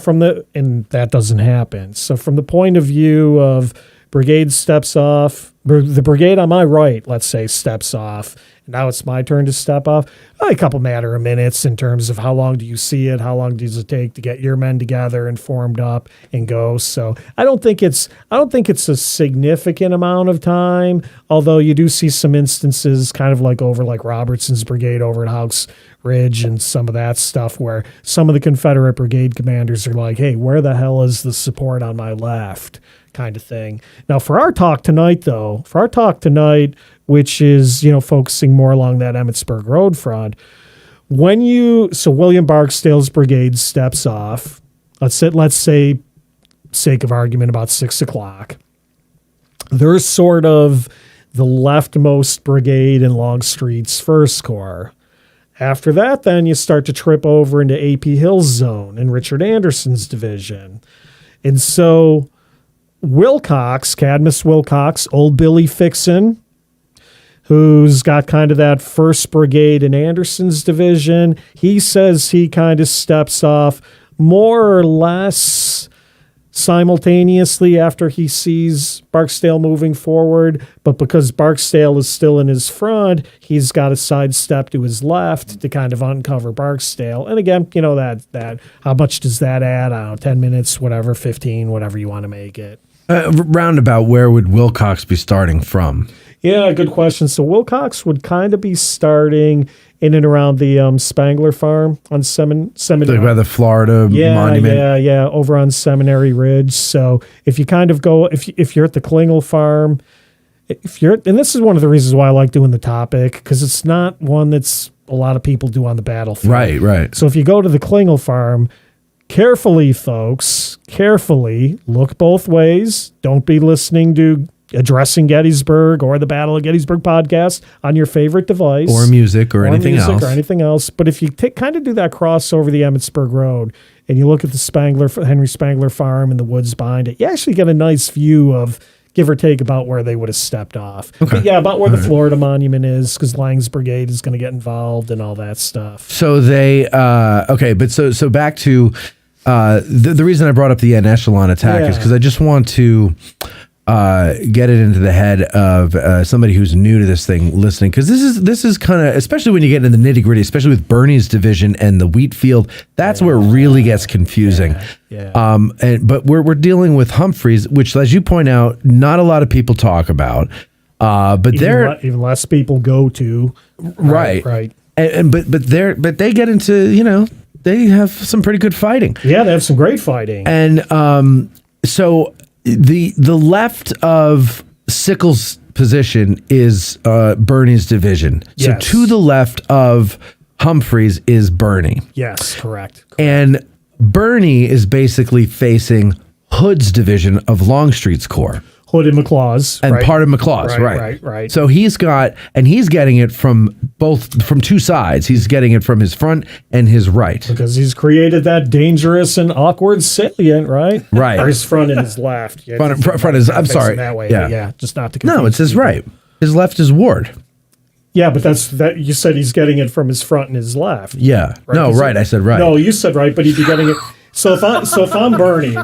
and that doesn't happen. So from the point of view of brigade steps off, the brigade on my right, let's say, steps off. Now it's my turn to step off. A couple matter of minutes in terms of how long do you see it? How long does it take to get your men together and formed up and go? So I don't think it's a significant amount of time, although you do see some instances kind of like Robertson's brigade over at Houck's Ridge and some of that stuff where some of the Confederate brigade commanders are like, hey, where the hell is the support on my left? Kind of thing. Now for our talk tonight, which is, focusing more along that Emmitsburg Road front, William Barksdale's brigade steps off, let's say, sake of argument, about 6 o'clock. There's sort of the leftmost brigade in Longstreet's First Corps. After that, then you start to trip over into A.P. Hill's zone and Richard Anderson's division. And so Cadmus Wilcox, old Billy Fixon, who's got kind of that 1st Brigade in Anderson's division, he says he kind of steps off more or less simultaneously after he sees Barksdale moving forward, but because Barksdale is still in his front, he's got to sidestep to his left to kind of uncover Barksdale. And again, that how much does that add? I don't know, 10 minutes, whatever, 15, whatever you want to make it. Roundabout, where would Wilcox be starting from? Yeah, good question. So Wilcox would kind of be starting in and around the Spangler Farm on Seminary. Like by the Florida Monument? Yeah, over on Seminary Ridge. So if you kind of go, if you're at the Klingel Farm, and this is one of the reasons why I like doing the topic, because it's not one that's a lot of people do on the battlefield. Right. So if you go to the Klingel Farm, carefully, folks, look both ways. Don't be listening to Addressing Gettysburg or the Battle of Gettysburg podcast on your favorite device. Or music or anything else. But if you kind of do that cross over the Emmitsburg Road and you look at the Henry Spangler Farm and the woods behind it, you actually get a nice view of, give or take, about where they would have stepped off. Okay. But yeah, about where the Florida Monument is, because Lang's Brigade is going to get involved and all that stuff. So they, so back to the reason I brought up the echelon attack is because I just want to get it into the head of somebody who's new to this thing listening, because this is kind of, especially when you get into the nitty gritty, especially with Birney's division and the wheat field, that's where it really gets confusing. But we're dealing with Humphreys, which, as you point out, not a lot of people talk about, but even less people go to. Right. But they get into, they have some pretty good fighting. Yeah, they have some great fighting. And so the left of Sickles' position is Birney's division. Yes. So to the left of Humphreys is Birney. Yes, correct. And Birney is basically facing Hood's division of Longstreet's corps. Hood and McLaws. And part of McLaws, right. So he's getting it from two sides. He's getting it from his front and his right. Because he's created that dangerous and awkward salient, right? Right. Or his front and his left. Front is, I'm sorry. That way. Yeah, just not to confuse. No, it's his right. His left is Ward. Yeah, but you said he's getting it from his front and his left. Yeah. Right? No, right. I said right. No, you said right, but he'd be getting it. So if I'm Birney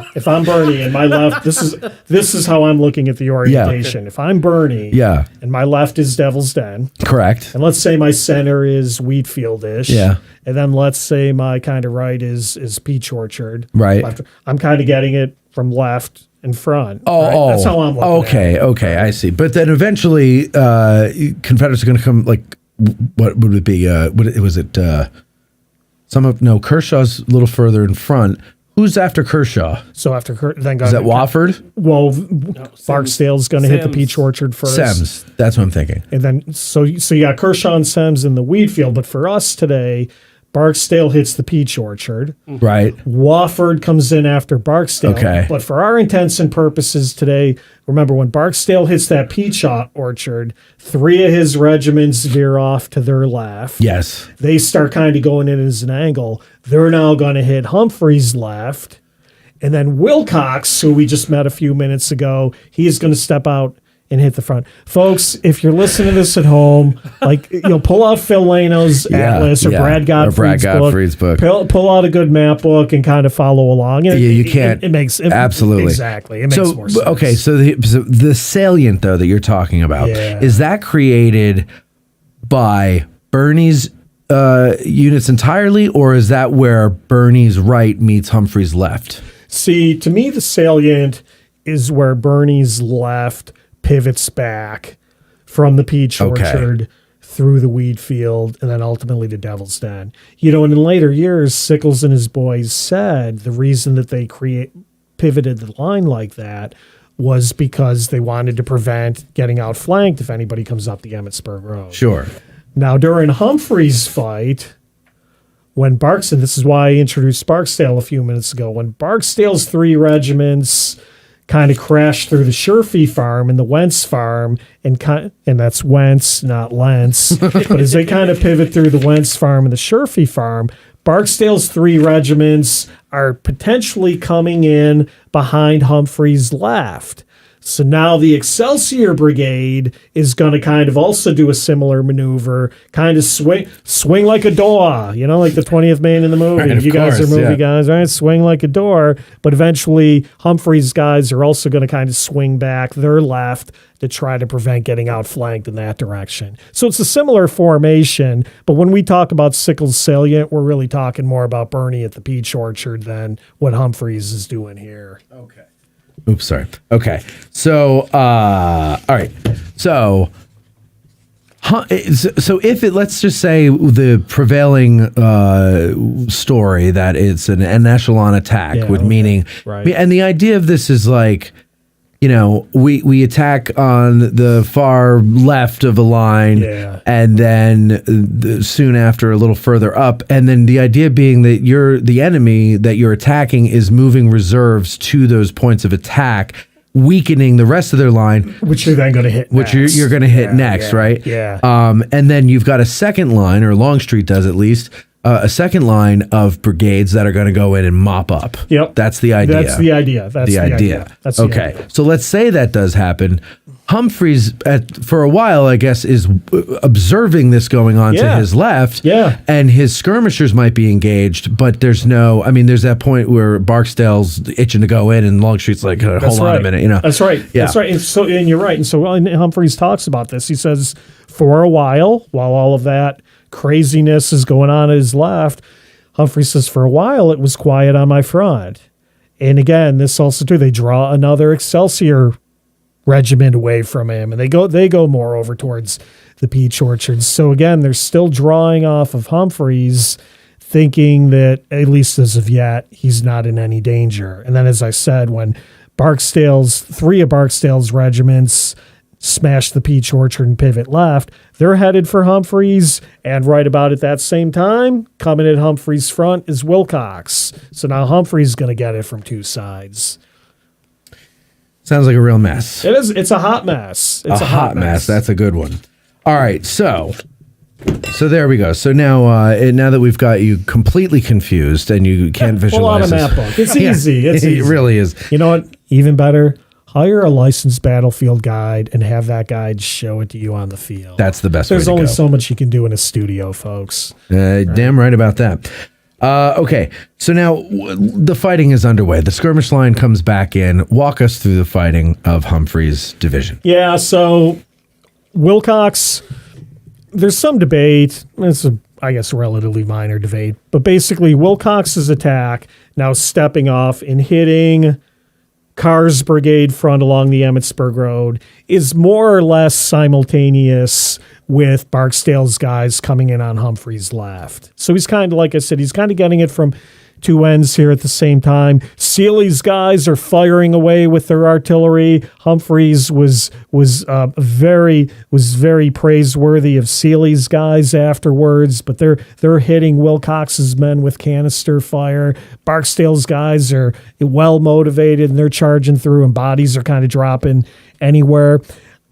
and my left, this is how I'm looking at the orientation. Yeah. If I'm Birney, and my left is Devil's Den, correct. And let's say my center is Wheatfield-ish, and then let's say my kind of right is Peach Orchard, right. Left. I'm kind of getting it from left and front. Oh, that's how I'm looking at it. Okay, I see. But then eventually, Confederates are going to come. Like, what would it be? Kershaw's a little further in front. Who's after Kershaw? So after then is that Wofford? Well, Barksdale's going to hit the Peach Orchard first. Semmes, that's what I'm thinking. And then so you got Kershaw and Semmes in the wheat field, but for us today, Barksdale hits the Peach Orchard. Right. Wofford comes in after Barksdale. Okay. But for our intents and purposes today, remember when Barksdale hits that Peach Orchard, 3 of his regiments veer off to their left. Yes. They start kind of going in as an angle. They're now going to hit Humphreys' left. And then Wilcox, who we just met a few minutes ago, he's going to step out and hit the front. Folks, if you're listening to this at home, pull out Phil Lano's Atlas or Brad Gottfried's book. Pull out a good map book and kind of follow along. You can't. It makes absolutely exactly. It makes more sense. Okay, so the salient though that you're talking about is that created by Birney's units entirely, or is that where Birney's right meets Humphreys' left? See, to me, the salient is where Birney's left pivots back from the Peach Orchard through the wheat field and then ultimately to Devil's Den. And in later years, Sickles and his boys said the reason that they pivoted the line like that was because they wanted to prevent getting outflanked if anybody comes up the Emmitsburg Road. Sure. Now, during Humphreys' fight, when this is why I introduced Barksdale a few minutes ago, when Barksdale's 3 regiments kind of crash through the Sherfy farm and the Wentz farm, and that's Wentz, not Lentz. But as they kind of pivot through the Wentz farm and the Sherfy farm, Barksdale's 3 regiments are potentially coming in behind Humphreys' left. So now the Excelsior Brigade is going to kind of also do a similar maneuver, kind of swing like a door, like the 20th Man in the movie. Right, you guys course, are movie guys, right? Swing like a door. But eventually, Humphreys' guys are also going to kind of swing back their left to try to prevent getting outflanked in that direction. So it's a similar formation, but when we talk about Sickles Salient, we're really talking more about Bernie at the Peach Orchard than what Humphreys is doing here. Okay. Oops, sorry. Okay. So, all right. So if let's just say the prevailing story that it's an echelon attack meaning, right. And the idea of this is like, we attack on the far left of a line, and then soon after a little further up, and then the idea being that the enemy that you're attacking is moving reserves to those points of attack, weakening the rest of their line, which you're then going to hit, which you're going to hit next, right? Yeah. And then you've got a second line, or Longstreet does at least. A second line of brigades that are going to go in and mop up. Yep. That's the idea. That's the idea. That's the idea. That's okay. The idea. So let's say that does happen. Humphreys, for a while, I guess, is observing this going on to his left. Yeah. And his skirmishers might be engaged, but there's that point where Barksdale's itching to go in and Longstreet's like, hold on a minute, That's right. Yeah. That's right. And you're right. And so Humphreys talks about this. He says, for a while all of that craziness is going on at his left, Humphreys says, for a while it was quiet on my front. And again, this also too, they draw another Excelsior regiment away from him, and they go more over towards the Peach Orchards. So again, they're still drawing off of Humphreys, thinking that at least as of yet he's not in any danger. And then, as I said, when 3 of Barksdale's regiments smash the Peach Orchard and pivot left, they're headed for Humphreys, and right about at that same time, coming at Humphreys' front is Wilcox. So now Humphreys is going to get it from 2 sides. Sounds like a real mess. It is. It's a hot mess. It's a hot mess. That's a good one. All right, so there we go. So now that we've got you completely confused and you can't visualize pull out a map book. It's easy. It's easy. It really is. You know what? Even better. Hire a licensed battlefield guide and have that guide show it to you on the field. That's the best way to go. There's only so much you can do in a studio, folks. Damn right about that. Okay, so now the fighting is underway. The skirmish line comes back in. Walk us through the fighting of Humphreys' division. Yeah, so Wilcox, there's some debate. It's I guess, a relatively minor debate. But basically, Wilcox's attack, now stepping off and hitting Carr's brigade front along the Emmetsburg Road, is more or less simultaneous with Barksdale's guys coming in on Humphreys' left. So he's kind of, like I said, he's kind of getting it from 2 ends here at the same time. Sealy's guys are firing away with their artillery. Humphreys was very praiseworthy of Sealy's guys afterwards, but they're hitting Wilcox's men with canister fire. Barksdale's guys are well motivated and they're charging through, and bodies are kind of dropping anywhere.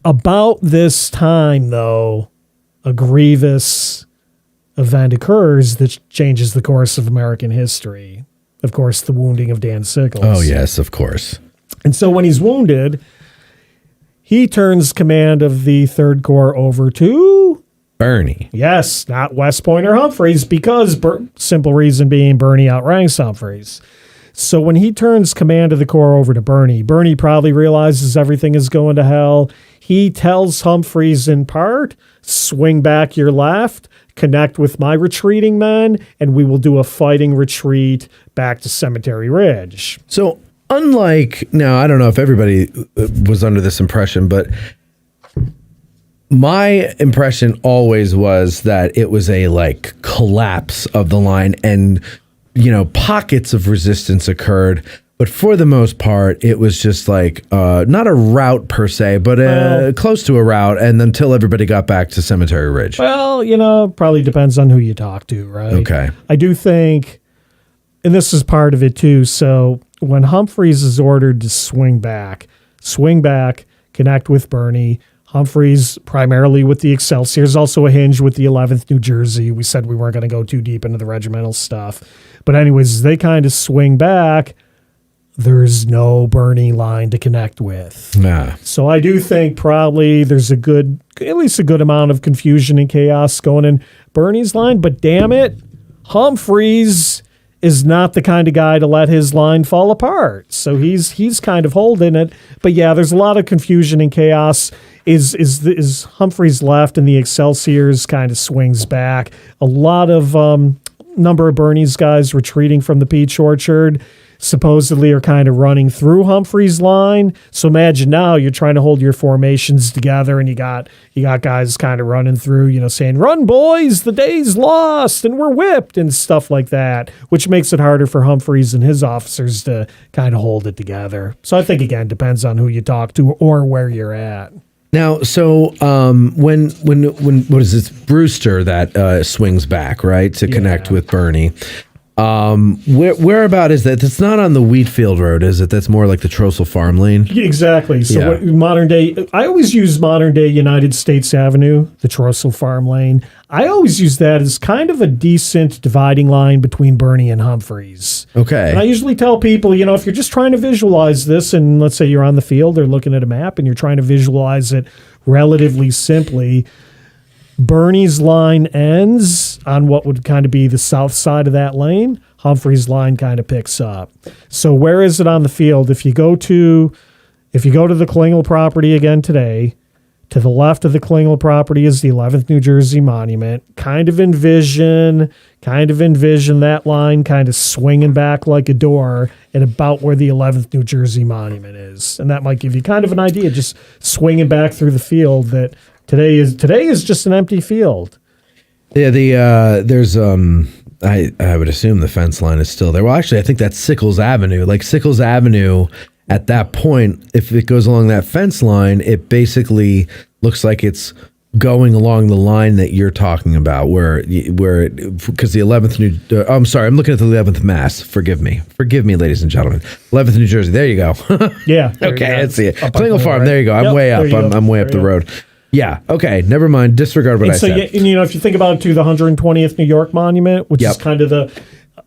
About this time, though, a grievous event occurs that changes the course of American history. Of course, the wounding of Dan Sickles. Oh, yes, of course. And so when he's wounded, he turns command of the 3rd Corps over to Bernie. Yes, not West Point or Humphreys, because simple reason being Bernie outranks Humphreys. So when he turns command of the Corps over to Bernie probably realizes everything is going to hell. He tells Humphreys in part, swing back your left, connect with my retreating men, and we will do a fighting retreat back to Cemetery Ridge. So unlike, now I don't know if everybody was under this impression, but my impression always was that it was a collapse of the line, and pockets of resistance occurred, but for the most part it was just not a rout per se, but close to a rout, and until everybody got back to Cemetery Ridge. Well, probably depends on who you talk to, right? Okay. I do think, and this is part of it too, so when Humphreys is ordered to swing back, connect with Birney. Humphreys primarily with the Excelsior. There's also a hinge with the 11th New Jersey. We said we weren't going to go too deep into the regimental stuff. But anyways, they kind of swing back. There's no Birney line to connect with. Nah. So I do think probably there's at least a good amount of confusion and chaos going in Birney's line. But damn it, Humphreys is not the kind of guy to let his line fall apart. So he's kind of holding it. But yeah, there's a lot of confusion and chaos. Is Humphreys left and the Excelsiors kind of swings back. A lot of number of Birney's guys retreating from the Peach Orchard supposedly are kind of running through Humphreys' line. So imagine now you're trying to hold your formations together and you got guys kind of running through, saying, "Run, boys, the day's lost and we're whipped," and stuff like that, which makes it harder for Humphreys and his officers to kind of hold it together. So I think, again, depends on who you talk to or where you're at. Now, so when what is this, Brewster that swings back, right, to connect with Birney? Where about is that? That's not on the Wheatfield Road, is it? That's more like the Trossel Farm Lane. Exactly. So what modern day, I always use modern day United States Avenue, the Trossel Farm Lane. I always use that as kind of a decent dividing line between Birney and Humphreys. Okay. And I usually tell people, if you're just trying to visualize this, and let's say you're on the field or looking at a map and you're trying to visualize it relatively simply, Birney's line ends on what would kind of be the south side of that lane. Humphreys' line kind of picks up. So where is it on the field? If you go to the Klingel property again today, to the left of the Klingel property is the 11th New Jersey Monument. Kind of envision that line kind of swinging back like a door at about where the 11th New Jersey Monument is. And that might give you kind of an idea, just swinging back through the field, that Today is just an empty field. Yeah, there's I would assume the fence line is still there. Well, actually, I think that's Sickles Avenue. Like Sickles Avenue, at that point, if it goes along that fence line, it basically looks like it's going along the line that you're talking about, where because the 11th I'm sorry, I'm looking at the 11th Mass. Forgive me, ladies and gentlemen. 11th New Jersey. There you go. Yeah. Okay, I see it. Klingel Farm. There you go. I'm Yep, way up. I'm way up the go. road. Yeah. Okay. Never mind. Disregard what I said. And if you think about it, to the 120th New York Monument, which is kind of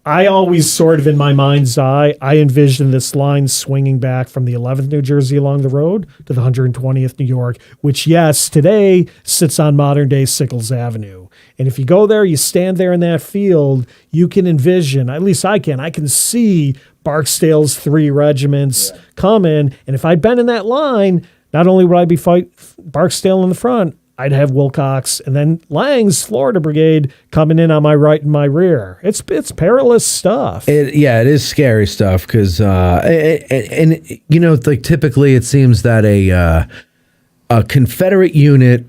I always sort of in my mind's eye, I envision this line swinging back from the 11th New Jersey along the road to the 120th New York, which, yes, today sits on modern day Sickles Avenue. And if you go there, you stand there in that field, you can envision, at least I can see Barksdale's 3 regiments coming. And if I'd been in that line, not only would I be fight Barksdale in the front, I'd have Wilcox and then Lang's Florida Brigade coming in on my right and my rear. It's perilous stuff. It is scary stuff because, like typically it seems that a Confederate unit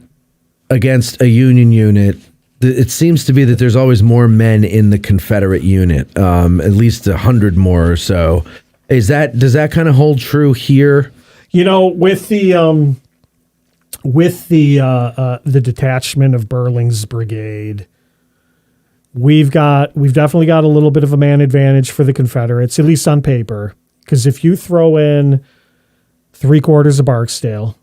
against a Union unit, it seems to be that there's always more men in the Confederate unit, at least 100 more or so. Does that kind of hold true here? With the detachment of Burling's brigade, we've definitely got a little bit of a man advantage for the Confederates, at least on paper. Because if you throw in 3/4 of Barksdale,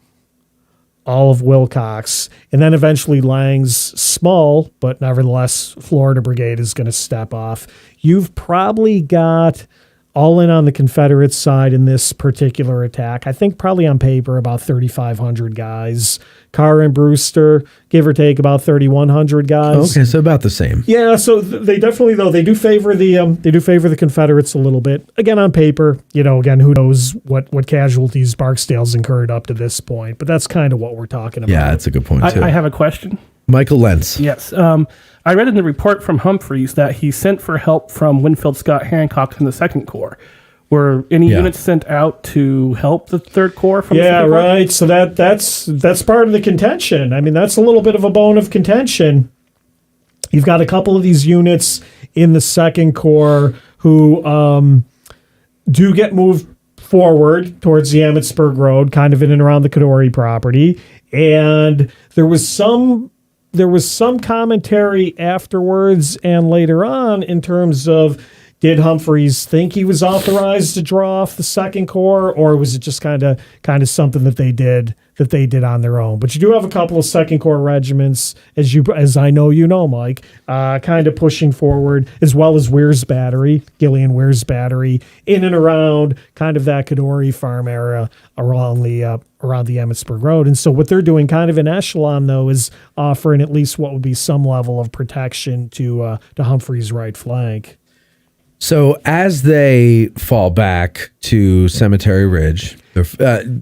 all of Wilcox, and then eventually Lang's small, but nevertheless Florida Brigade is going to step off, you've probably got, all in on the Confederate side in this particular attack, I think probably on paper about 3,500 guys. Carr and Brewster, give or take, about 3,100 guys. Okay, so about the same. Yeah, so they definitely, though, they do favor the Confederates a little bit. Again, on paper, again, who knows what casualties Barksdale's incurred up to this point, but that's kind of what we're talking about. Yeah, that's a good point too. I have a question. Michael Lentz. Yes. I read in the report from Humphreys that he sent for help from Winfield Scott Hancock in the Second Corps. Were any units sent out to help the Third Corps from the Second Corps? Right. So that's part of the contention. I mean, that's a little bit of a bone of contention. You've got a couple of these units in the Second Corps who do get moved forward towards the Emmitsburg Road, kind of in and around the Kadori property. And there was some commentary afterwards and later on in terms of, did Humphreys think he was authorized to draw off the Second Corps, or was it just kind of something that they did on their own? But you do have a couple of Second Corps regiments, as I know you know, Mike, kind of pushing forward, as well as Weir's Battery, Gillian Weir's Battery, in and around kind of that Kadori farm area around the Emmitsburg Road. And so what they're doing, kind of in echelon, though, is offering at least what would be some level of protection to Humphreys' right flank. So as they fall back to Cemetery Ridge, Bigelow's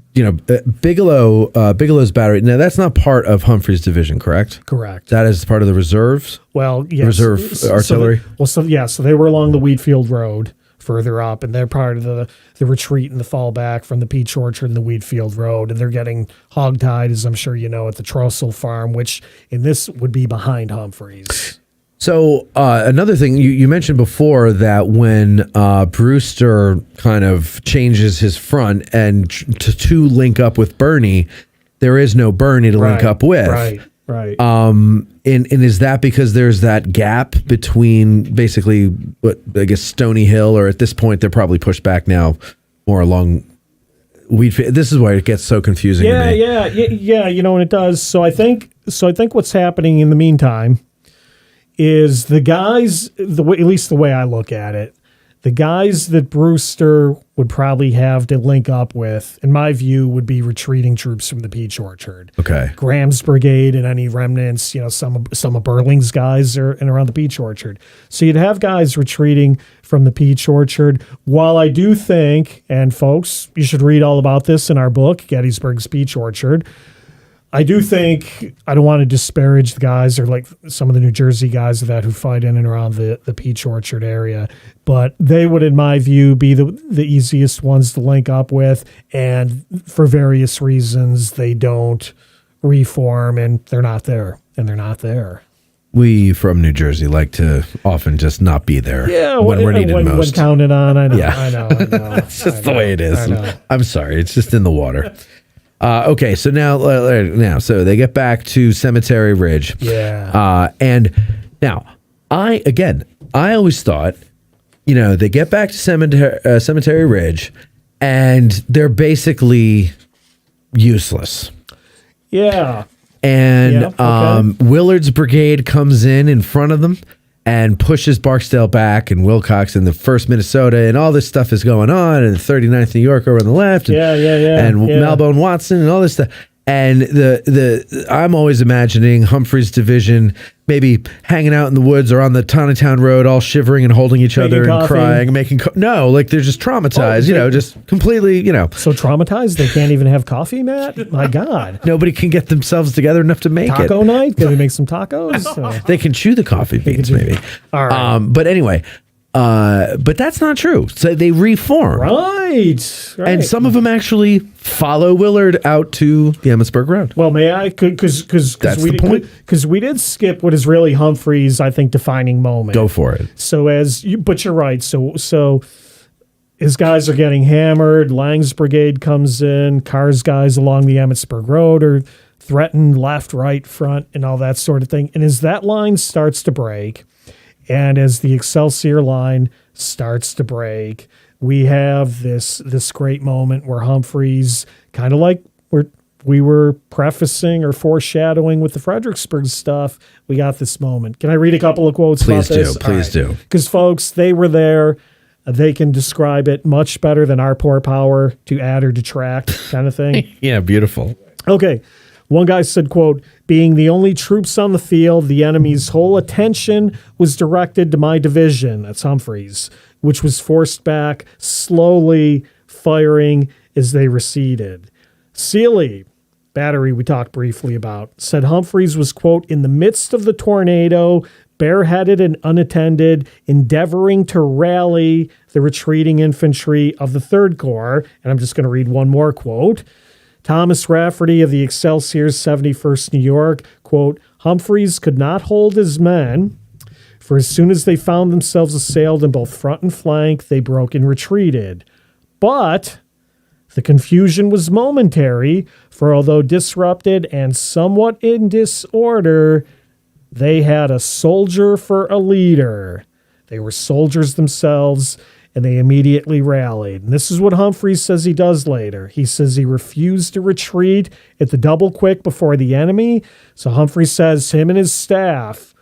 battery. Now that's not part of Humphreys' division, correct? Correct. That is part of the reserves. Well, yes. Reserve artillery. So they were along the Wheatfield Road further up, and they're part of the retreat and the fallback from the Peach Orchard and the Wheatfield Road, and they're getting hogtied, as I'm sure you know, at the Trossel Farm, which in this would be behind Humphreys. So another thing, you mentioned before that when Brewster kind of changes his front and to link up with Birney, there is no Birney to link up with. Right. And is that because there's that gap between basically, what I guess, Stony Hill, or at this point they're probably pushed back now more along Wheatfield? This is why it gets so confusing to me. Yeah. You know, and it does. So I think what's happening in the meantime is the guys, at least the way I look at it, the guys that Brewster would probably have to link up with, in my view, would be retreating troops from the Peach Orchard. Okay. Graham's brigade and any remnants, some of Burling's guys are in around the Peach Orchard. So you'd have guys retreating from the Peach Orchard. While I do think, and folks, you should read all about this in our book, Gettysburg's Peach Orchard, I do think, I don't want to disparage the guys or like some of the New Jersey guys of that who fight in and around the Peach Orchard area, but they would, in my view, be the easiest ones to link up with, and for various reasons, they don't reform, and they're not there. We from New Jersey like to often just not be there when we're needed most. When counted on, I know. It's just the way it is. I'm sorry, it's just in the water. Okay, so now, so they get back to Cemetery Ridge. Yeah. And now, I always thought, they get back to Cemetery Ridge, and they're basically useless. Yeah. And Willard's brigade comes in front of them and pushes Barksdale back, and Wilcox and the 1st Minnesota, and all this stuff is going on, and the 39th New York over on the left, and Malbone Watson and all this stuff. And I'm always imagining Humphreys' division maybe hanging out in the woods or on the Tawnytown Road, all shivering and holding each other and crying and making like they're just traumatized, just completely, So traumatized they can't even have coffee, Matt? My God. Nobody can get themselves together enough to make Taco night? Can we make some tacos? They can chew the coffee beans, maybe. All right. But anyway, but that's not true. So they reform. Right. And some of them actually follow Willard out to the Emmitsburg Road. Well, may I? Because we did skip what is really Humphreys', I think, defining moment. Go for it. So but you're right. So his guys are getting hammered. Lang's brigade comes in. Carr's guys along the Emmitsburg Road are threatened left, right, front, and all that sort of thing. And as that line starts to break, and as the Excelsior line starts to break, we have this great moment where Humphreys, kind of like we were prefacing or foreshadowing with the Fredericksburg stuff, we got this moment. Can I read a couple of quotes about this? Please do. Because, folks, they were there. They can describe it much better than our poor power to add or detract kind of thing. Yeah, beautiful. Okay. One guy said, quote, "Being the only troops on the field, the enemy's whole attention was directed to my division," that's Humphreys, "which was forced back, slowly firing as they receded." Sealy, battery we talked briefly about, said Humphreys was, quote, "in the midst of the tornado, bareheaded and unattended, endeavoring to rally the retreating infantry of the 3rd Corps." And I'm just going to read one more quote. Thomas Rafferty of the Excelsior's 71st New York, quote, "Humphreys could not hold his men, for as soon as they found themselves assailed in both front and flank, they broke and retreated. But the confusion was momentary, for although disrupted and somewhat in disorder, they had a soldier for a leader. They were soldiers themselves, and they immediately rallied. And this is what Humphreys says he does later. He says he refused to retreat at the double quick before the enemy. So Humphreys says him and his staff,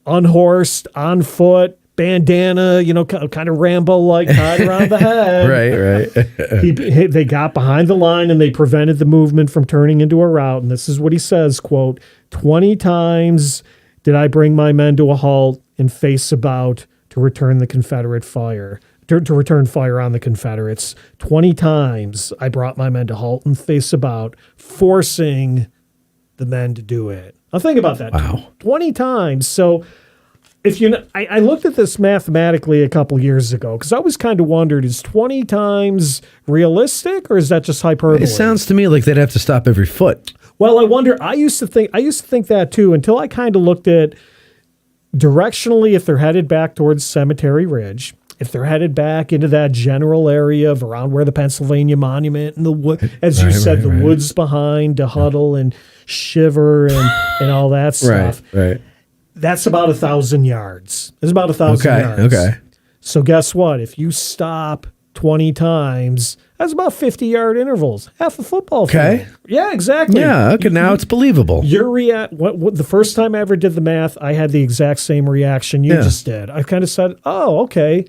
unhorsed, on foot, bandana, kind of Rambo-like tied around the head. Right. They got behind the line and they prevented the movement from turning into a rout. And this is what he says, quote, 20 times did I bring my men to a halt and face about to return the Confederate fire. To return fire on the Confederates. 20 times I brought my men to halt and face about, forcing the men to do it. Now think about that. Wow. 20 times. So I looked at this mathematically a couple years ago because I always kind of wondered, is 20 times realistic or is that just hyperbole? It sounds to me like they'd have to stop every foot. Well, I wonder. I used to think that too until I kind of looked at directionally if they're headed back towards Cemetery Ridge. If they're headed back into that general area of around where the Pennsylvania Monument and the wood, as you said, the woods behind to huddle and shiver and all that stuff. Right. That's about 1,000 yards. It's about 1,000 yards. Okay. So guess what? If you stop 20 times, that's about 50-yard intervals. Half a football field. Okay. Yeah, exactly. Yeah. Okay. Now it's believable. What the first time I ever did the math, I had the exact same reaction you just did. I kind of said, "Oh, okay,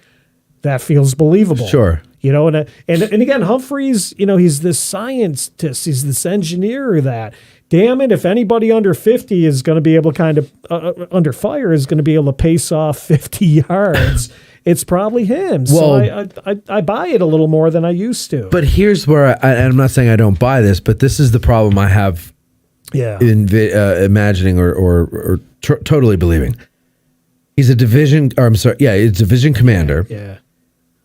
that feels believable." Sure. And again, Humphreys, he's this scientist, he's this engineer that, damn it, if anybody under 50 is going to be able to under fire is going to be able to pace off 50 yards, it's probably him. Well, so I buy it a little more than I used to. But here's where I'm not saying I don't buy this, but this is the problem I have in imagining or totally believing. He's a division commander. Yeah.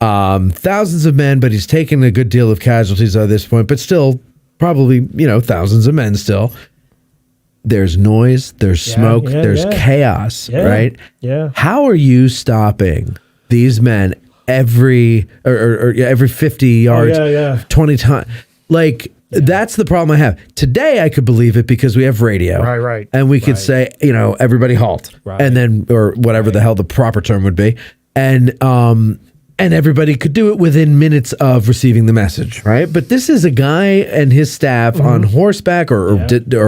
Thousands of men, but he's taken a good deal of casualties at this point, but still probably, thousands of men still. There's noise, there's smoke, there's chaos, right? Yeah. How are you stopping these men every 50 yards, 20 times? That's the problem I have. Today I could believe it because we have radio. Right. And we could say, everybody halt. Right. And then, or whatever the hell the proper term would be. And everybody could do it within minutes of receiving the message, right? But this is a guy and his staff on horseback or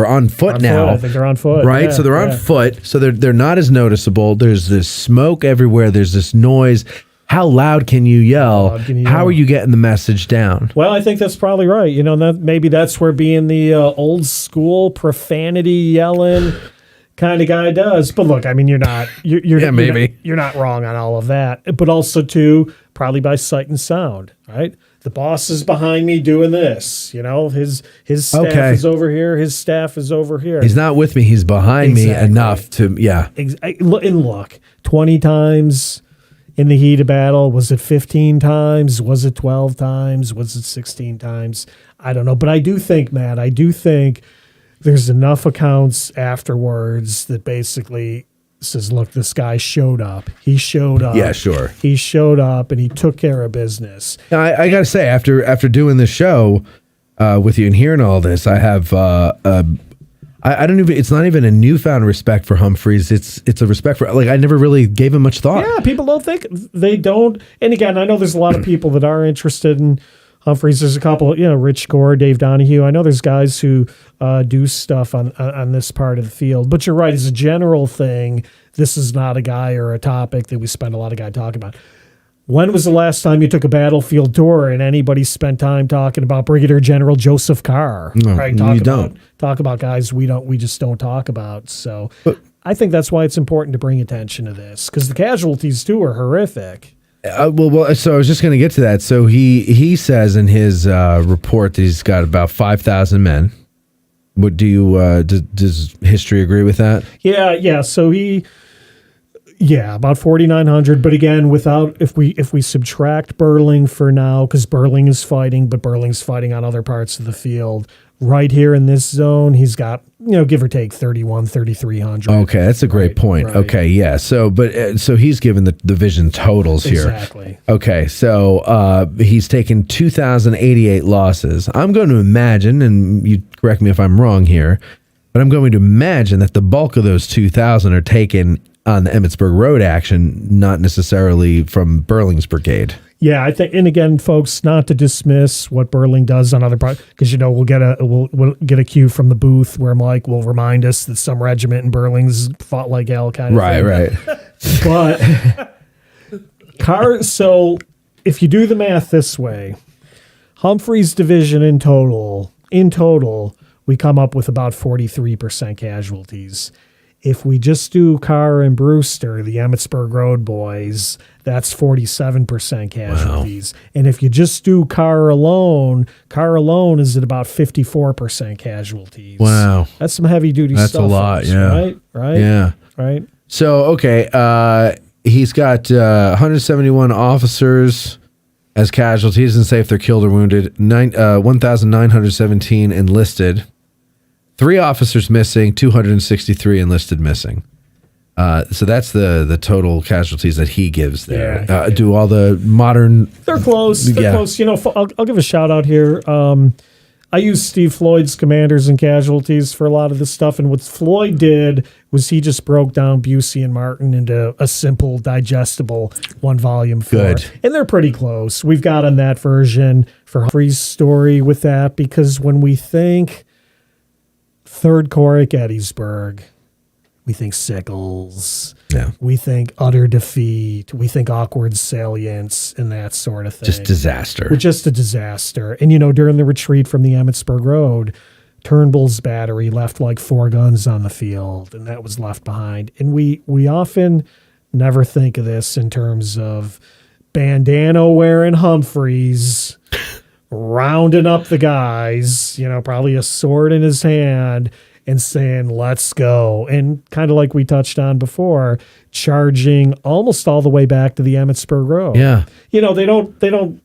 on foot now. I think they're on foot, right? yeah, So they're on foot, so they're not as noticeable. There's this smoke everywhere. There's this noise. How loud can you yell? How are you getting the message down? Well, I think that's probably right. Maybe that's where being the old school profanity yelling kind of guy does. But look, you're not you're not wrong on all of that. But also too, probably by sight and sound, right? The boss is behind me doing this. His staff is over here. His staff is over here. He's not with me. He's behind me enough to And look, 20 times in the heat of battle. Was it 15 times? Was it 12 times? Was it 16 times? I don't know. But I do think, Matt, there's enough accounts afterwards that basically says, look, this guy showed up. He showed up. Yeah, sure. He showed up and he took care of business. Now, I got to say, after doing this show with you and hearing all this, I have I don't even. It's not even a newfound respect for Humphreys. It's a respect for I never really gave him much thought. Yeah, people don't think they don't. And again, I know there's a lot of people that are interested in Humphreys. There's a couple, Rich Gore, Dave Donahue. I know there's guys who do stuff on this part of the field. But you're right, as a general thing, this is not a guy or a topic that we spend a lot of time talking about. When was the last time you took a battlefield tour and anybody spent time talking about Brigadier General Joseph Carr? No, right? Talk about guys we just don't talk about. So I think that's why it's important to bring attention to this, because the casualties too are horrific. Well, so I was just going to get to that. So he says in his report that he's got about 5,000 men. What do you does history agree with that? Yeah. So about 4,900. But again, if we subtract Burling for now, because Burling is fighting, but Burling's fighting on other parts of the field. Right here in this zone, he's got, give or take 3,300. Okay, that's a great point. Right. Okay, yeah. So he's given the division totals here. Exactly. Okay, so he's taken 2,088 losses. I'm going to imagine, and you correct me if I'm wrong here, but I'm going to imagine that the bulk of those 2,000 are taken on the Emmitsburg Road action, not necessarily from Burling's brigade. Yeah, I think, and again, folks, not to dismiss what Burling does on other parts, because we'll get a cue from the booth where Mike will remind us that some regiment in Burling's fought like hell, kind of thing. Right. But so if you do the math this way, Humphreys division in total, we come up with about 43% casualties. If we just do Carr and Brewster, the Emmitsburg Road boys, that's 47% casualties. Wow. And if you just do Carr alone is at about 54% casualties. Wow. That's some heavy duty stuff. That's a lot, yeah. Right? Yeah. Right? So, okay, he's got 171 officers as casualties, and say if they're killed or wounded, 1,917 enlisted. 3 officers missing, 263 enlisted missing. So that's the total casualties that he gives there. Yeah. Do all the modern... They're close. They're close. I'll give a shout out here. I use Steve Floyd's Commanders and Casualties for a lot of this stuff. And what Floyd did was he just broke down Busey and Martin into a simple, digestible 1-volume form. Good. And they're pretty close. We've got on that version for Humphrey's story with that, because when we think... Third Corps at Gettysburg, we think Sickles. Yeah. We think utter defeat. We think awkward salients and that sort of thing. Just disaster. Just a disaster. And, during the retreat from the Emmitsburg Road, Turnbull's battery left like 4 guns on the field, and that was left behind. And we often never think of this in terms of bandana-wearing Humphreys rounding up the guys, probably a sword in his hand, and saying, let's go. And kind of like we touched on before, charging almost all the way back to the Emmitsburg Road. Yeah. They don't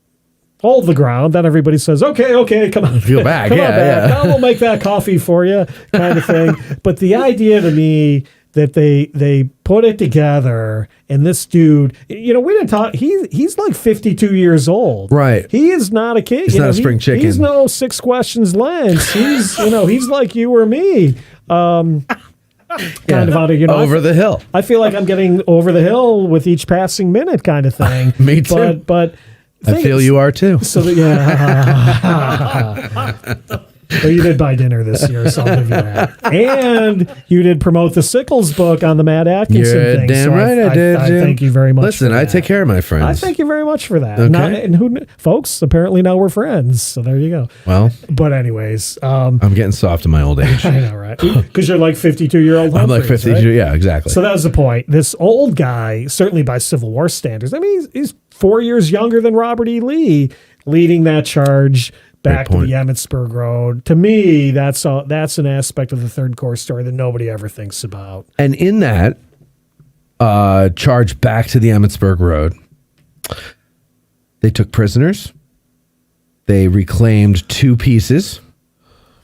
hold the ground. Then everybody says, okay, come on. Feel back. Come on back. Now we'll make that coffee for you, kind of thing. But the idea to me that they put it together, and this dude, we didn't talk. He's like 52 years old, right? He is not a kid. He's not a spring chicken. He's no 6 questions length. He's he's like you or me. Kind of out of over the hill. I feel like I'm getting over the hill with each passing minute, kind of thing. Me too. But I feel you are too. So Well, you did buy dinner this year, so I'll give you that. And you did promote the Sickles book on the Matt Atkinson You're thing. damn so right I did, I Jim. thank you very much. Listen, I take care of my friends. I thank you very much for that. Okay. Folks, apparently now we're friends. So there you go. Well, but anyways, I'm getting soft in my old age. I know, right? Because you're like 52-year-old. I'm like 52. Right? Yeah, exactly. So that was the point. This old guy, certainly by Civil War standards, I mean, he's 4 years younger than Robert E. Lee, leading that charge back to the Emmitsburg Road. To me, that's an aspect of the Third Corps story that nobody ever thinks about. And in that charge back to the Emmitsburg Road, they took prisoners, they reclaimed 2 pieces,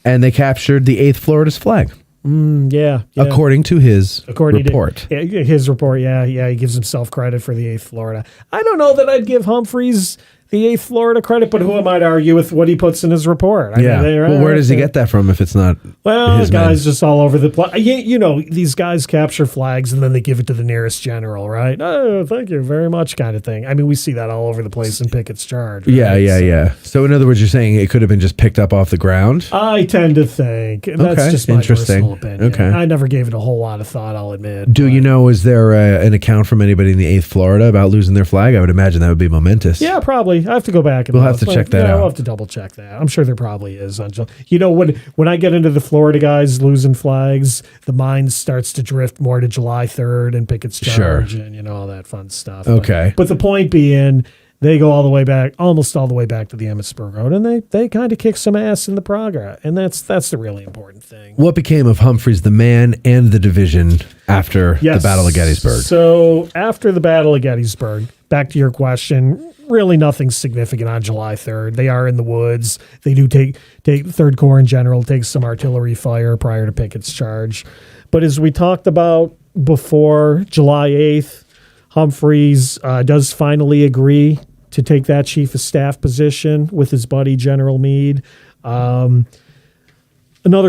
and they captured the 8th Florida's flag. Yeah. According to his report. His report, yeah. He gives himself credit for the 8th Florida. I don't know that I'd give Humphreys the 8th Florida credit, but who am I to argue with what he puts in his report? Where does he get that from if it's not his guys just all over the place. These guys capture flags and then they give it to the nearest general, right? Oh, thank you very much, kind of thing. I mean, we see that all over the place in Pickett's charge. Right? Yeah. So in other words, you're saying it could have been just picked up off the ground? I tend to think. That's just my personal opinion. Okay. I never gave it a whole lot of thought, I'll admit. Do you know, is there an account from anybody in the 8th Florida about losing their flag? I would imagine that would be momentous. Yeah, probably. I have to go back and we'll have to check that out. We'll have to double check that. I'm sure there probably is. When I get into the Florida guys losing flags, the mind starts to drift more to July 3rd and Pickett's charge and all that fun stuff. Okay. But the point being, they go almost all the way back to the Emmitsburg Road, and they kind of kick some ass in the progress, and that's the really important thing. What became of Humphreys, the man, and the division after the Battle of Gettysburg? So after the Battle of Gettysburg, back to your question, really nothing significant on July 3rd. They are in the woods. They do take Third Corps in general takes some artillery fire prior to Pickett's charge. But as we talked about before, July 8th, Humphreys does finally agree to take that chief of staff position with his buddy General Meade. Another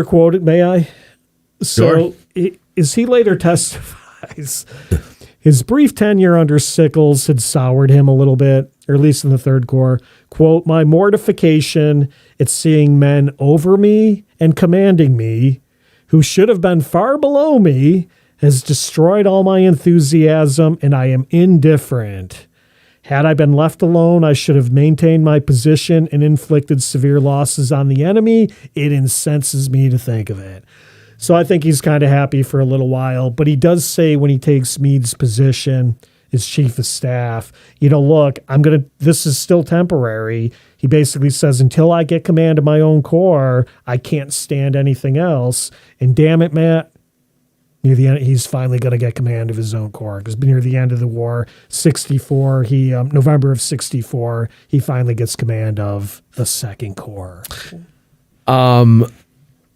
quote, may I? So, sure. Is he later testified? guys. His brief tenure under Sickles had soured him a little bit, or at least in the Third Corps. Quote, my mortification at seeing men over me and commanding me, who should have been far below me, has destroyed all my enthusiasm, and I am indifferent. Had I been left alone, I should have maintained my position and inflicted severe losses on the enemy. It incenses me to think of it. So I think he's kind of happy for a little while, but he does say when he takes Meade's position as chief of staff, look, this is still temporary. He basically says, until I get command of my own corps, I can't stand anything else. And damn it, Matt, near the end, he's finally going to get command of his own corps, because near the end of the war, 64, November of 64, he finally gets command of the Second Corps.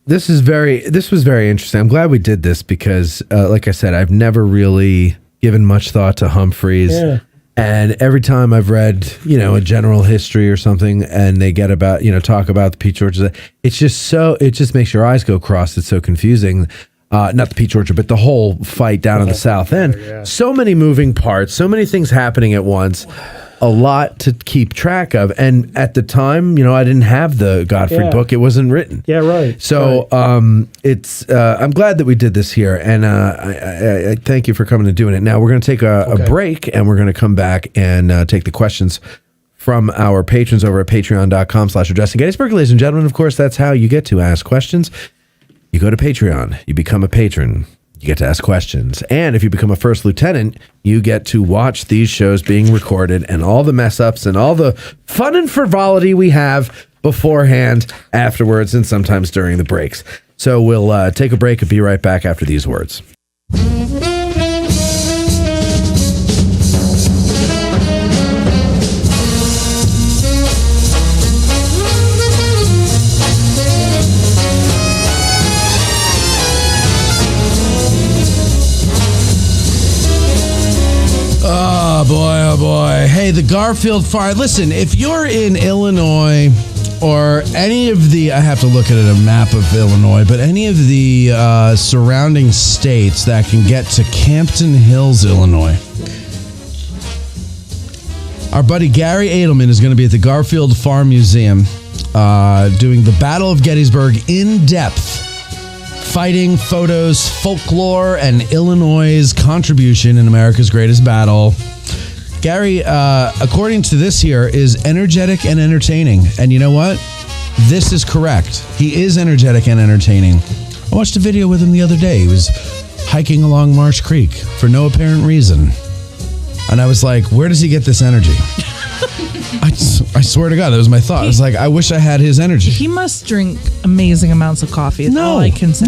This was very interesting. I'm glad we did this because, like I said, I've never really given much thought to Humphreys. Yeah. And every time I've read, a general history or something, and they get about, talk about the Peach Orchard, it just makes your eyes go cross. It's so confusing. Not the Peach Orchard, but the whole fight down in the South End. Yeah. So many moving parts, so many things happening at once. A lot to keep track of. And at the time, I didn't have the Godfrey book. It wasn't written. Yeah, right. So it's I'm glad that we did this here. And I thank you for coming and doing it. Now we're going to take a break, and we're going to come back and take the questions from our patrons over at patreon.com/Addressing Gettysburg. Ladies and gentlemen, of course, that's how you get to ask questions. You go to Patreon. You become a patron. You get to ask questions. And if you become a first lieutenant, you get to watch these shows being recorded and all the mess ups and all the fun and frivolity we have beforehand, afterwards, and sometimes during the breaks. So we'll take a break and be right back after these words. Oh boy. Hey, the Garfield Fire. Listen, if you're in Illinois or any of the, I have to look at a map of Illinois, but any of the surrounding states that can get to Campton Hills, Illinois, our buddy Gary Edelman is going to be at the Garfield Farm Museum doing the Battle of Gettysburg in depth. Fighting, photos, folklore, and Illinois' contribution in America's greatest battle. Gary, according to this here, is energetic and entertaining. And you know what? This is correct. He is energetic and entertaining. I watched a video with him the other day. He was hiking along Marsh Creek for no apparent reason. And I was like, where does he get this energy? I swear to God, that was my thought. I was like, I wish I had his energy. He must drink amazing amounts of coffee. It's all I can say.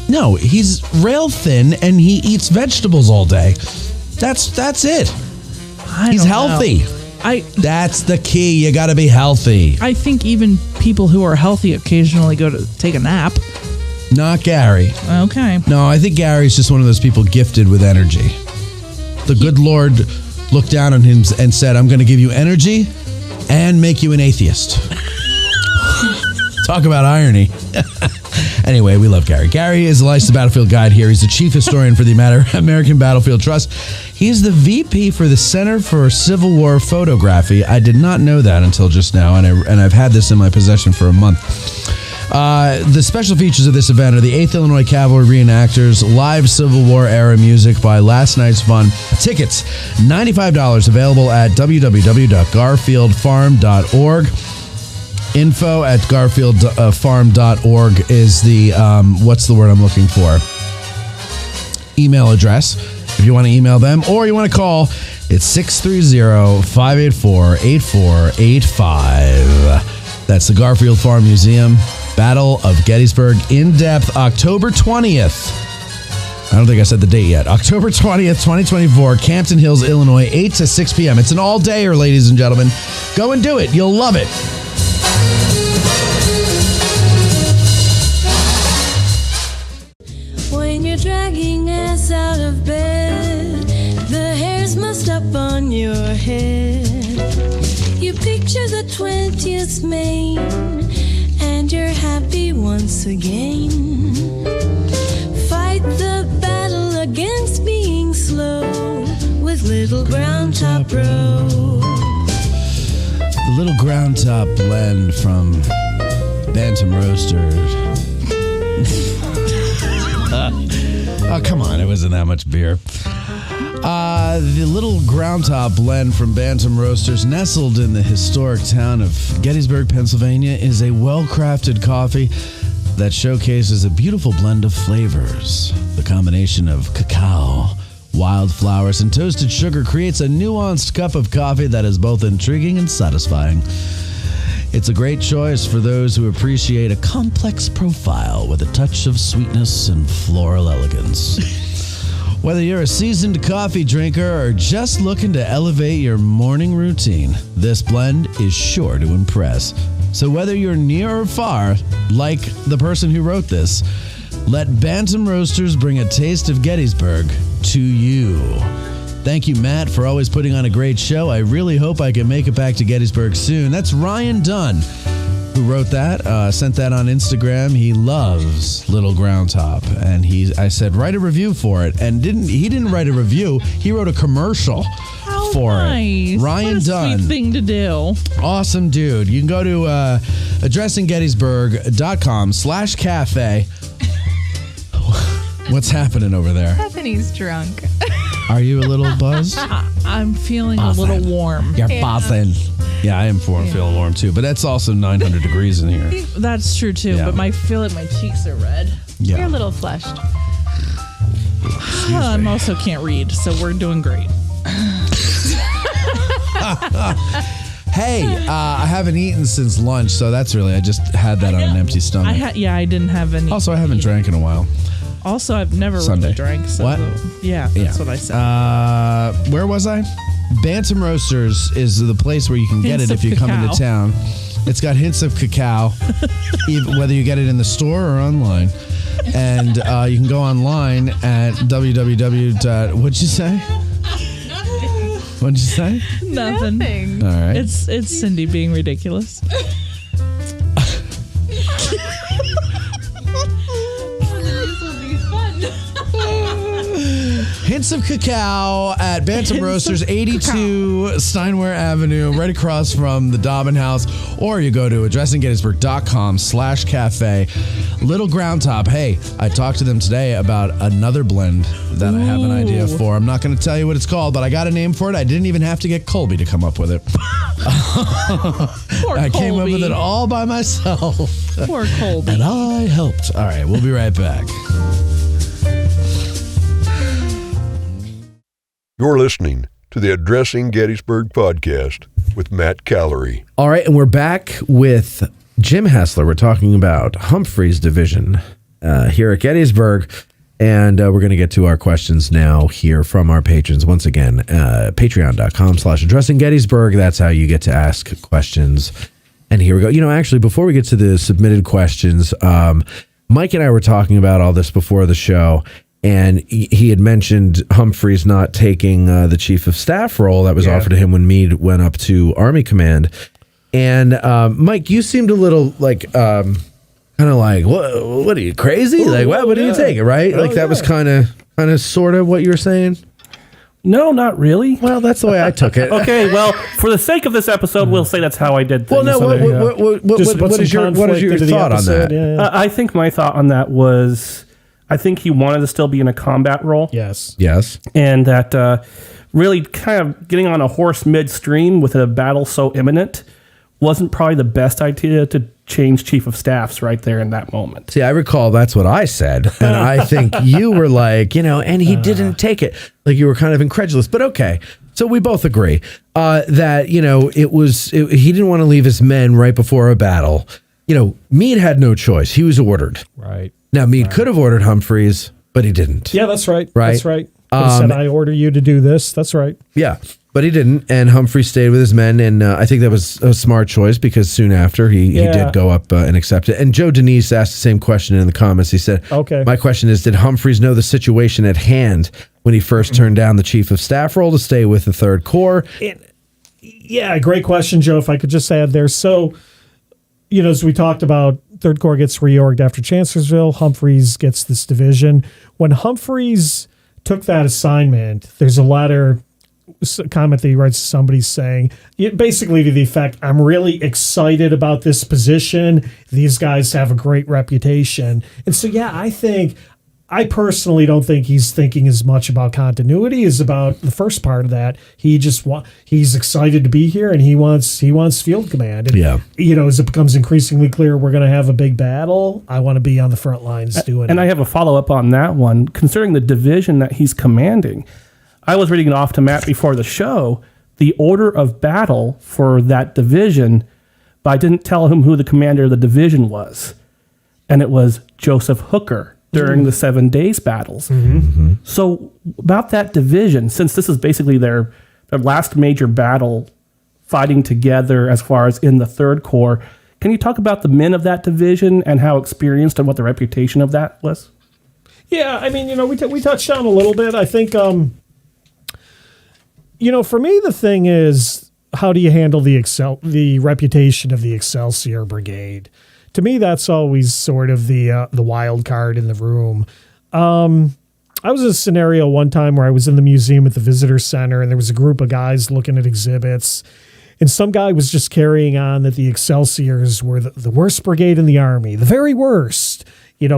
No, he's rail thin and he eats vegetables all day. That's it. He's healthy. That's the key. You got to be healthy. I think even people who are healthy occasionally go to take a nap. Not Gary. Okay. No, I think Gary's just one of those people gifted with energy. The good Lord looked down on him and said, I'm going to give you energy and make you an atheist. Talk about irony. Anyway, we love Gary. Gary is a licensed battlefield guide here. He's the chief historian for the American Battlefield Trust. He's the VP for the Center for Civil War Photography. I did not know that until just now, and I've had this in my possession for a month. The special features of this event are the 8th Illinois Cavalry Reenactors, live Civil War era music by Last Night's Fun. Tickets, $95, available at www.garfieldfarm.org. Info at garfieldfarm.org is the, what's the word I'm looking for? Email address, if you want to email them, or you want to call, it's 630-584-8485. That's the Garfield Farm Museum, Battle of Gettysburg, in depth, October 20th. I don't think I said the date yet. October 20th, 2024, Campton Hills, Illinois, 8 to 6 p.m. It's an all-dayer, ladies and gentlemen. Go and do it. You'll love it. When you're dragging ass out of bed, the hairs must up on your head. You picture the 20th Maine, and you're happy once again. Fight the battle against me Little Ground Top Road. The Little Ground Top blend from Bantam Roasters. Oh, come on. It wasn't that much beer. The Little Ground Top blend from Bantam Roasters, nestled in the historic town of Gettysburg, Pennsylvania, is a well-crafted coffee that showcases a beautiful blend of flavors. The combination of cacao, wildflowers, and toasted sugar creates a nuanced cup of coffee that is both intriguing and satisfying. It's a great choice for those who appreciate a complex profile with a touch of sweetness and floral elegance. Whether you're a seasoned coffee drinker or just looking to elevate your morning routine, this blend is sure to impress. So whether you're near or far, like the person who wrote this, let Bantam Roasters bring a taste of Gettysburg to you. Thank you, Matt, for always putting on a great show. I really hope I can make it back to Gettysburg soon. That's Ryan Dunn who wrote that, sent that on Instagram. He loves Little Ground Top, and I said, write a review for it. And he didn't write a review, he wrote a commercial for it. Ryan what a Dunn. Sweet thing to do. Awesome dude. You can go to addressinggettysburg.com/cafe. What's happening over there? Bethany's drunk. Are you a little buzzed? I'm feeling a little warm. You're buzzing. Yeah, I am feeling warm too, but that's also 900 degrees in here. That's true too, Yeah. but I feel like my cheeks are red. Yeah. You're a little flushed. I also can't read, so we're doing great. Hey, I haven't eaten since lunch, so that's really, I just had that on an empty stomach. I didn't have any. Also, I haven't drank in a while. Also, I've never Sunday. really drank. So What? Yeah, that's what I said. Where was I? Bantam Roasters is the place where you can get Hints it of if you come cacao. into town. It's got hints of cacao, whether you get it in the store or online. And you can go online at what'd you say? What'd you say? Nothing. All right. It's Cindy being ridiculous. Hints of Cacao at Bantam Roasters, 82 Steinware Avenue, right across from the Dobbin House. Or you go to addressinggettysburg.com/cafe. Little Ground Top. Hey, I talked to them today about another blend that I have an idea for. I'm not going to tell you what it's called, but I got a name for it. I didn't even have to get Colby to come up with it. Poor I came up Colby. with it all by myself. Poor Colby. And I helped. All right, we'll be right back. You're listening to the Addressing Gettysburg podcast with Matt Callery. All right, and we're back with Jim Hessler. We're talking about Humphreys Division here at Gettysburg, and we're going to get to our questions now here from our patrons. Once again, patreon.com/addressinggettysburg. That's how you get to ask questions. And here we go. You know, actually, before we get to the submitted questions, Mike and I were talking about all this before the show. And he had mentioned Humphreys not taking the chief of staff role that was offered to him when Meade went up to Army Command. And Mike, you seemed a little like, kind of like, what are you, crazy? Like, why would you take it, right? Like that was kind of sort of what you were saying? No, not really. Well, that's the way I took it. Okay, well, for the sake of this episode, we'll say that's how I did things. Well, no, what is your thought on that? Yeah. I think my thought on that was, I think he wanted to still be in a combat role. Yes. And that really kind of getting on a horse midstream with a battle so imminent wasn't probably the best idea to change chief of staffs right there in that moment. See, I recall that's what I said. And I think you were like, and he didn't take it. Like you were kind of incredulous. But okay. So we both agree that, he didn't want to leave his men right before a battle. Meade had no choice. He was ordered. Right. Now, Meade could have ordered Humphreys, but he didn't. Yeah, that's right. Right. That's right. He said, I order you to do this. That's right. Yeah, but he didn't. And Humphrey stayed with his men. And I think that was a smart choice because soon after he did go up and accept it. And Joe Denise asked the same question in the comments. He said, okay, my question is, did Humphreys know the situation at hand when he first turned down the chief of staff role to stay with the 3rd Corps? Yeah, great question, Joe. If I could just add there. So, as we talked about, 3rd Corps gets reorged after Chancellorsville. Humphreys gets this division. When Humphreys took that assignment, there's a letter comment that he writes to somebody saying, basically to the effect, I'm really excited about this position. These guys have a great reputation. And so, I personally don't think he's thinking as much about continuity as about the first part of that. He's excited to be here, and he wants field command. And, as it becomes increasingly clear we're going to have a big battle, I want to be on the front lines doing it. And I have a follow-up on that one. Considering the division that he's commanding, I was reading it off to Matt before the show, the order of battle for that division, but I didn't tell him who the commander of the division was. And it was Joseph Hooker during the 7 Days battles. So about that division, since this is basically their last major battle fighting together as far as in the Third Corps, can you talk about the men of that division and how experienced and what the reputation of that was? Yeah, I mean, we touched on a little bit. I think, for me, the thing is, how do you handle the reputation of the Excelsior Brigade? To me, that's always sort of the wild card in the room. I was in a scenario one time where I was in the museum at the visitor center, and there was a group of guys looking at exhibits, and some guy was just carrying on that the Excelsiors were the worst brigade in the Army, the very worst,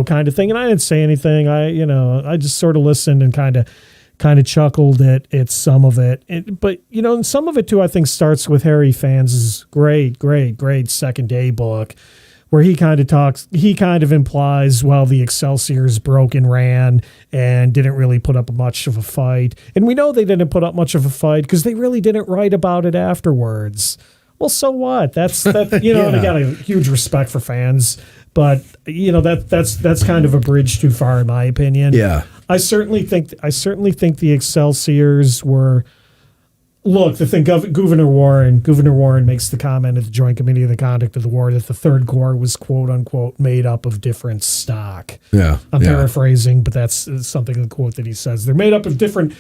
kind of thing. And I didn't say anything. I just sort of listened and kind of chuckled at some of it. But and some of it too, I think, starts with Harry Fans's great Second Day book, where he kind of implies, well, the Excelsiors broke and ran and didn't really put up much of a fight. And we know they didn't put up much of a fight because they really didn't write about it afterwards. Well, so what? That's and I got a huge respect for fans, but that's kind of a bridge too far in my opinion. Yeah. I certainly think the Excelsiors were. Look, the thing, Gouverneur Warren makes the comment at the Joint Committee on the Conduct of the War that the Third Corps was quote unquote made up of different stock. Yeah, I'm paraphrasing, but that's something in the quote that he says. They're made up of different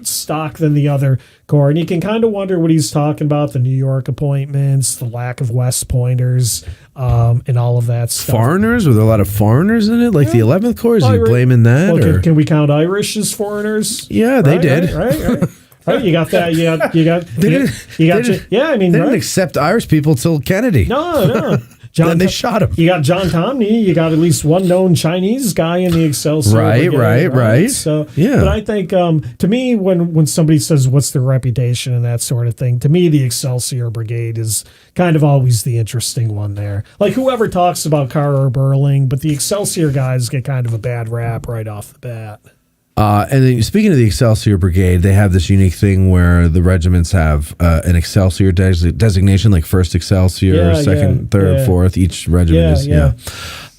stock than the other corps, and you can kind of wonder what he's talking about: the New York appointments, the lack of West Pointers, and all of that stuff. Foreigners? Were there a lot of foreigners in it? Like the 11th Corps? Is he blaming that? Well, can we count Irish as foreigners? Yeah, they did. Right. Right, you got that. I mean, they didn't accept Irish people till Kennedy. No. Then they shot him. You got John Tomney. You got at least one known Chinese guy in the Excelsior. Right. So, but I think to me, when somebody says what's their reputation and that sort of thing, to me, the Excelsior Brigade is kind of always the interesting one there. Like whoever talks about Carr or Burling, but the Excelsior guys get kind of a bad rap right off the bat. And then speaking of the Excelsior Brigade, they have this unique thing where the regiments have an Excelsior designation, like first Excelsior, second, third, fourth. Each regiment is.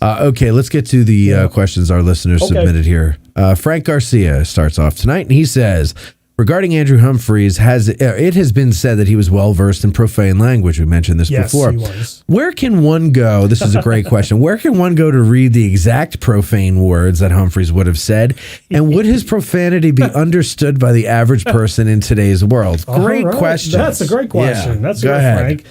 Okay, let's get to the questions our listeners submitted here. Frank Garcia starts off tonight, and he says, regarding Andrew Humphreys, it has been said that he was well-versed in profane language. We mentioned this before. Yes, he was. Where can one go? This is a great question. Where can one go to read the exact profane words that Humphreys would have said? And would his profanity be understood by the average person in today's world? Great question. That's a great question. Yeah. That's go good, ahead. Frank.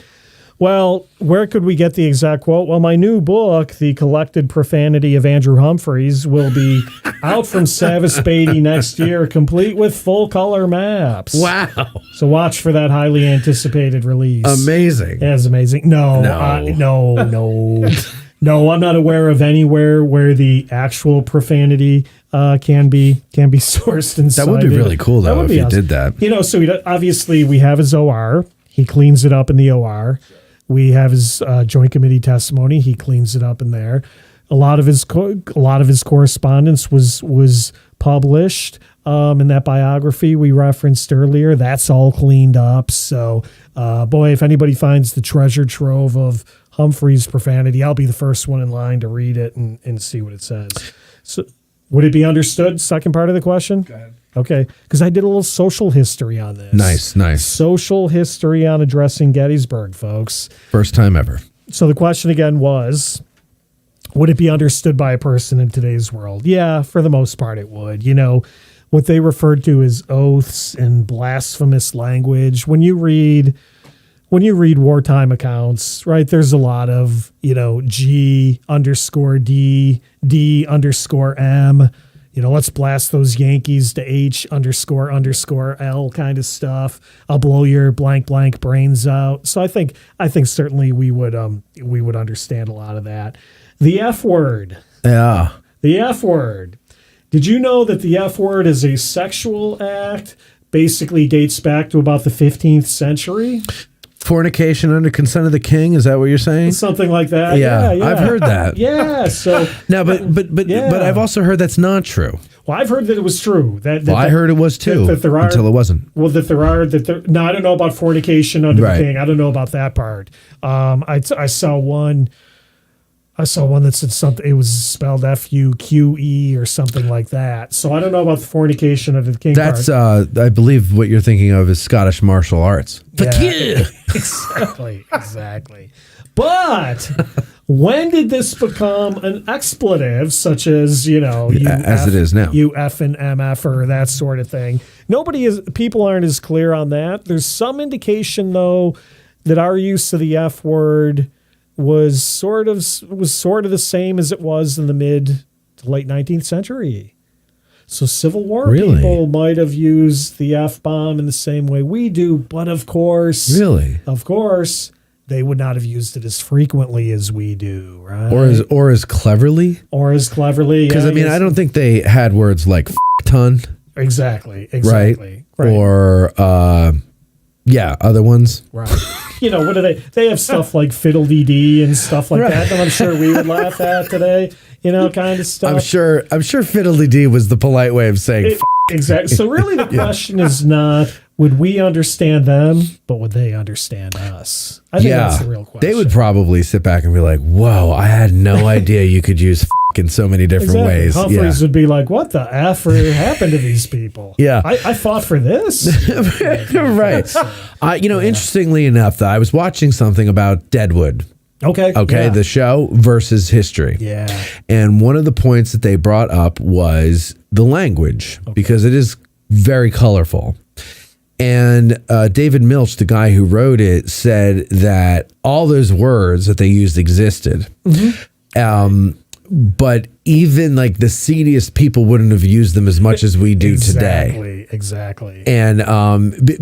Well, where could we get the exact quote? Well, my new book, The Collected Profanity of Andrew Humphreys, will be out from Savas Beatty next year, complete with full-color maps. Wow. So watch for that highly anticipated release. Amazing. Yeah, it's amazing. No, I'm not aware of anywhere where the actual profanity can be sourced and cited. That would be really cool, though, if you did that. So obviously we have his OR. He cleans it up in the OR. We have his Joint Committee testimony. He cleans it up in there. A lot of his correspondence was published in that biography we referenced earlier. That's all cleaned up. So, if anybody finds the treasure trove of Humphreys' profanity, I'll be the first one in line to read it and see what it says. So, would it be understood? Second part of the question? Go ahead. Okay, because I did a little social history on this. Nice. Social history on addressing Gettysburg, folks. First time ever. So the question again was, would it be understood by a person in today's world? Yeah, for the most part it would. What they referred to as oaths and blasphemous language. When you read wartime accounts, right, there's a lot of, G_D, D_M, let's blast those Yankees to H__L kind of stuff. I'll blow your blank brains out. So I think certainly we would understand a lot of that. The F word. Yeah. The F word. Did you know that the F word is a sexual act? Basically dates back to about the 15th century. Fornication under consent of the king, is that what you're saying? Something like that. Yeah, Yeah. I've heard that. Yeah. So no, but I've also heard that's not true. Well, I've heard that it was true. I heard it was too until it wasn't. Well, no, I don't know about fornication under the king. I don't know about that part. I saw one that said something. It was spelled FUQE or something like that. So I don't know about the fornication under the king. That's I believe what you're thinking of is Scottish martial arts. Yeah, exactly. But when did this become an expletive, such as as it is now, UF and MF or that sort of thing? People aren't as clear on that. There's some indication though that our use of the F word was sort of the same as it was in the mid to late 19th century. So Civil War people might have used the F-bomb in the same way we do, but of course, they would not have used it as frequently as we do, right? Or as cleverly. Because I don't think they had words like ton. Exactly. Right. Or other ones. Right. What do they have stuff like fiddle-dee-dee and stuff like that I'm sure we would laugh at today, kind of stuff. I'm sure fiddle-dee-dee was the polite way of saying exactly. So really the question is not would we understand them, but would they understand us? I think that's the real question. They would probably sit back and be like, whoa, I had no idea you could use in so many different ways. Humphreys would be like, what the F happened to these people? Yeah. I fought for this. Right. Interestingly enough, though, I was watching something about Deadwood. Okay. Yeah. The show versus history. Yeah. And one of the points that they brought up was the language, because it is very colorful. And David Milch, the guy who wrote it, said that all those words that they used existed. Mm-hmm. But even like the seediest people wouldn't have used them as much as we do today. Exactly. And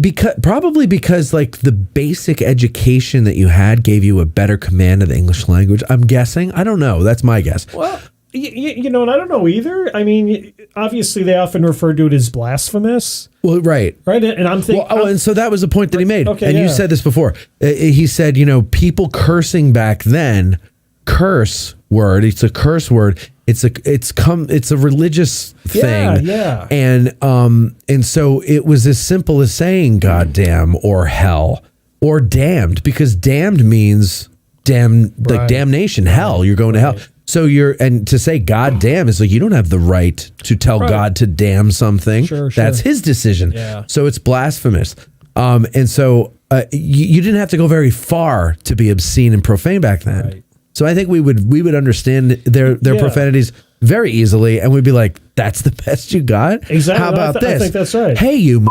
because like the basic education that you had gave you a better command of the English language. I'm guessing. I don't know. That's my guess. Well, and I don't know either. I mean, obviously they often refer to it as blasphemous. Well, right. And I'm thinking. And so that was the point that he made. Okay, and you said this before. He said, people cursing back then, curse word. It's a curse word. It's a religious thing. Yeah. And so it was as simple as saying goddamn or hell or damned, because damned means like damnation, hell. You're going to hell. So and to say God damn is like, you don't have the right to tell God to damn something. Sure. That's his decision. Yeah. So it's blasphemous. And so you didn't have to go very far to be obscene and profane back then. Right. So I think we would understand their profanities very easily, and we'd be like, that's the best you got? Exactly. How about this? I think that's right. Hey, you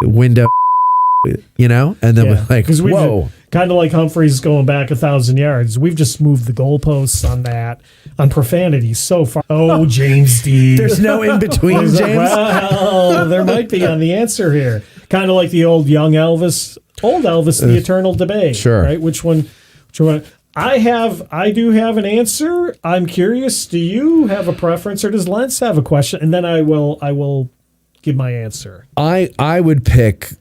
window, and then we're like, whoa. Kind of like Humphreys going back 1,000 yards. We've just moved the goalposts on profanity so far. Oh, James D. There's no in between, James. Well, there might be on the answer here. Kind of like the old Elvis, the eternal debate. Sure. Right? Which one? I do have an answer. I'm curious. Do you have a preference, or does Lentz have a question? And then I will give my answer. I would pick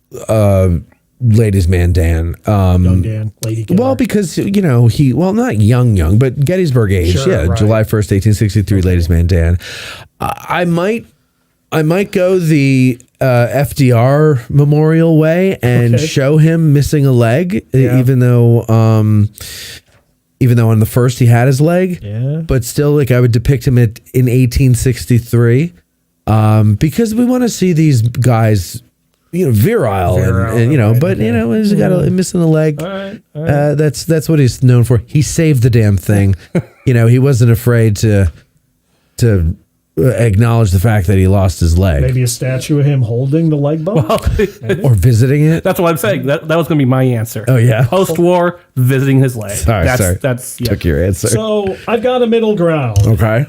Ladies Man Dan. Young Dan, Lady Killer. Well, because, not young, but Gettysburg age. Sure, right. July 1st, 1863, okay. Ladies Man Dan. I might go the FDR Memorial way and show him missing a leg, even though on the first he had his leg. Yeah. But still, I would depict him in 1863 because we want to see these guys virile and but he's got missing a leg. All right. That's what he's known for. He saved the damn thing. He wasn't afraid to acknowledge the fact that he lost his leg. Maybe a statue of him holding the leg bone, or visiting it. That's what I'm saying. That was going to be my answer. Oh yeah, post-war visiting his leg. Sorry. That's Took your answer. So I've got a middle ground. Okay.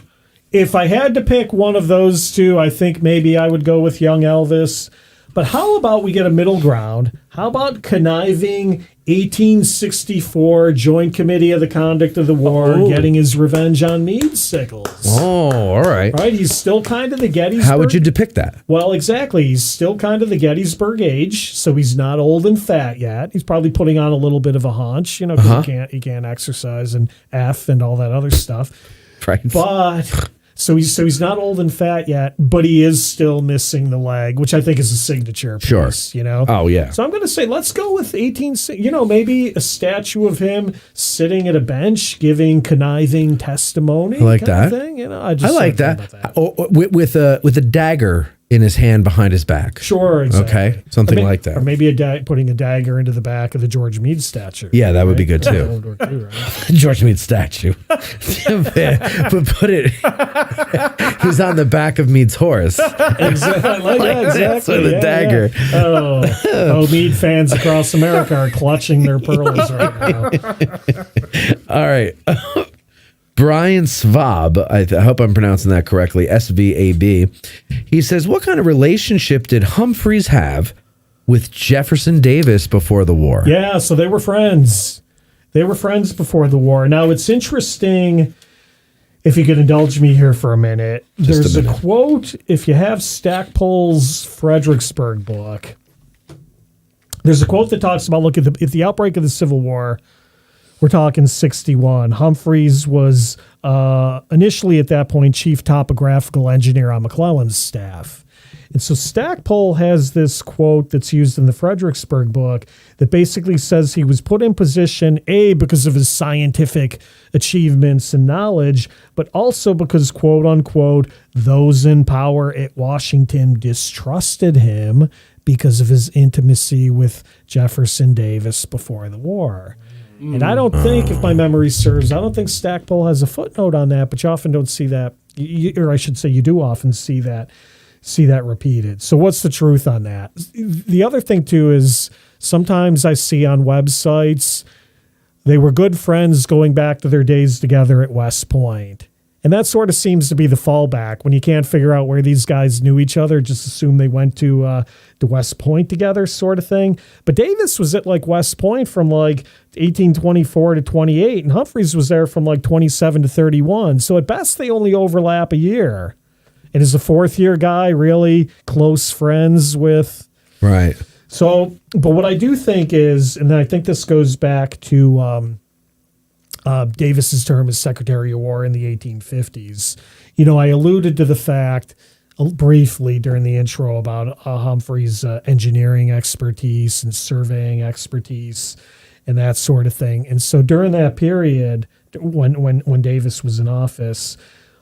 If I had to pick one of those two, I think maybe I would go with young Elvis. But how about we get a middle ground? How about conniving 1864 Joint Committee of the Conduct of the War getting his revenge on Meade, Sickles? Oh, all right. Right, he's still kind of the Gettysburg. How would you depict that? Well, exactly. He's still kind of the Gettysburg age, so he's not old and fat yet. He's probably putting on a little bit of a haunch, 'cause he can't exercise and and all that other stuff. Right. But so he's not old and fat yet, but he is still missing the leg, which I think is a signature piece, Sure. Oh, yeah. So I'm going to say let's go with maybe a statue of him sitting at a bench giving conniving testimony. I like that. Thing. I like that. With a dagger in his hand behind his back. Sure, exactly. Okay, something like that. Or maybe putting a dagger into the back of the George Meade statue. Yeah, that would be good too. George Meade statue. But put it, he's on the back of Meade's horse. Exactly. Exactly. With a dagger. Yeah. Oh, Meade fans across America are clutching their pearls right now. All right. Brian Svab, I hope I'm pronouncing that correctly, SVAB. He says, what kind of relationship did Humphreys have with Jefferson Davis before the war? Yeah, so they were friends. They were friends before the war. Now, it's interesting, if you could indulge me here for a minute. There's a quote, if you have Stackpole's Fredericksburg book, there's a quote that talks about, look, at the outbreak of the Civil War, we're talking 61. Humphreys was initially at that point chief topographical engineer on McClellan's staff. And so Stackpole has this quote that's used in the Fredericksburg book that basically says he was put in position, A, because of his scientific achievements and knowledge, but also because, quote unquote, those in power at Washington distrusted him because of his intimacy with Jefferson Davis before the war. And I don't think, if my memory serves, I don't think Stackpole has a footnote on that, but you often don't see that, or I should say you do often see that repeated. So what's the truth on that? The other thing, too, is sometimes I see on websites, they were good friends going back to their days together at West Point. And that sort of seems to be the fallback. When you can't figure out where these guys knew each other, just assume they went to West Point together, sort of thing. But Davis was at like West Point from like 1824 to 28, and Humphreys was there from like 27 to 31. So at best, they only overlap a year. And is a fourth-year guy really close friends with? Right. So, but what I do think is, and I think this goes back to Davis's term as Secretary of War in the 1850s. I alluded to the fact briefly during the intro about Humphreys' engineering expertise and surveying expertise and that sort of thing. And so during that period, when Davis was in office,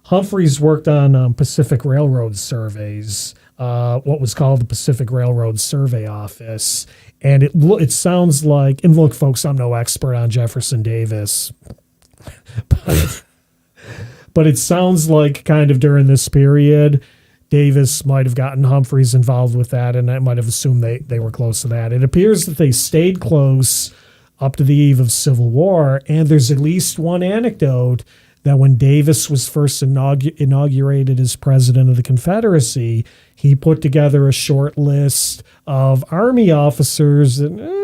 Humphreys worked on Pacific Railroad surveys, what was called the Pacific Railroad Survey Office. And it sounds like, and look, folks, I'm no expert on Jefferson Davis, but it sounds like kind of during this period, Davis might have gotten Humphreys involved with that, and I might have assumed they were close to that. It appears that they stayed close up to the eve of Civil War, and there's at least one anecdote that when Davis was first inaugurated as president of the Confederacy, he put together a short list of Army officers and,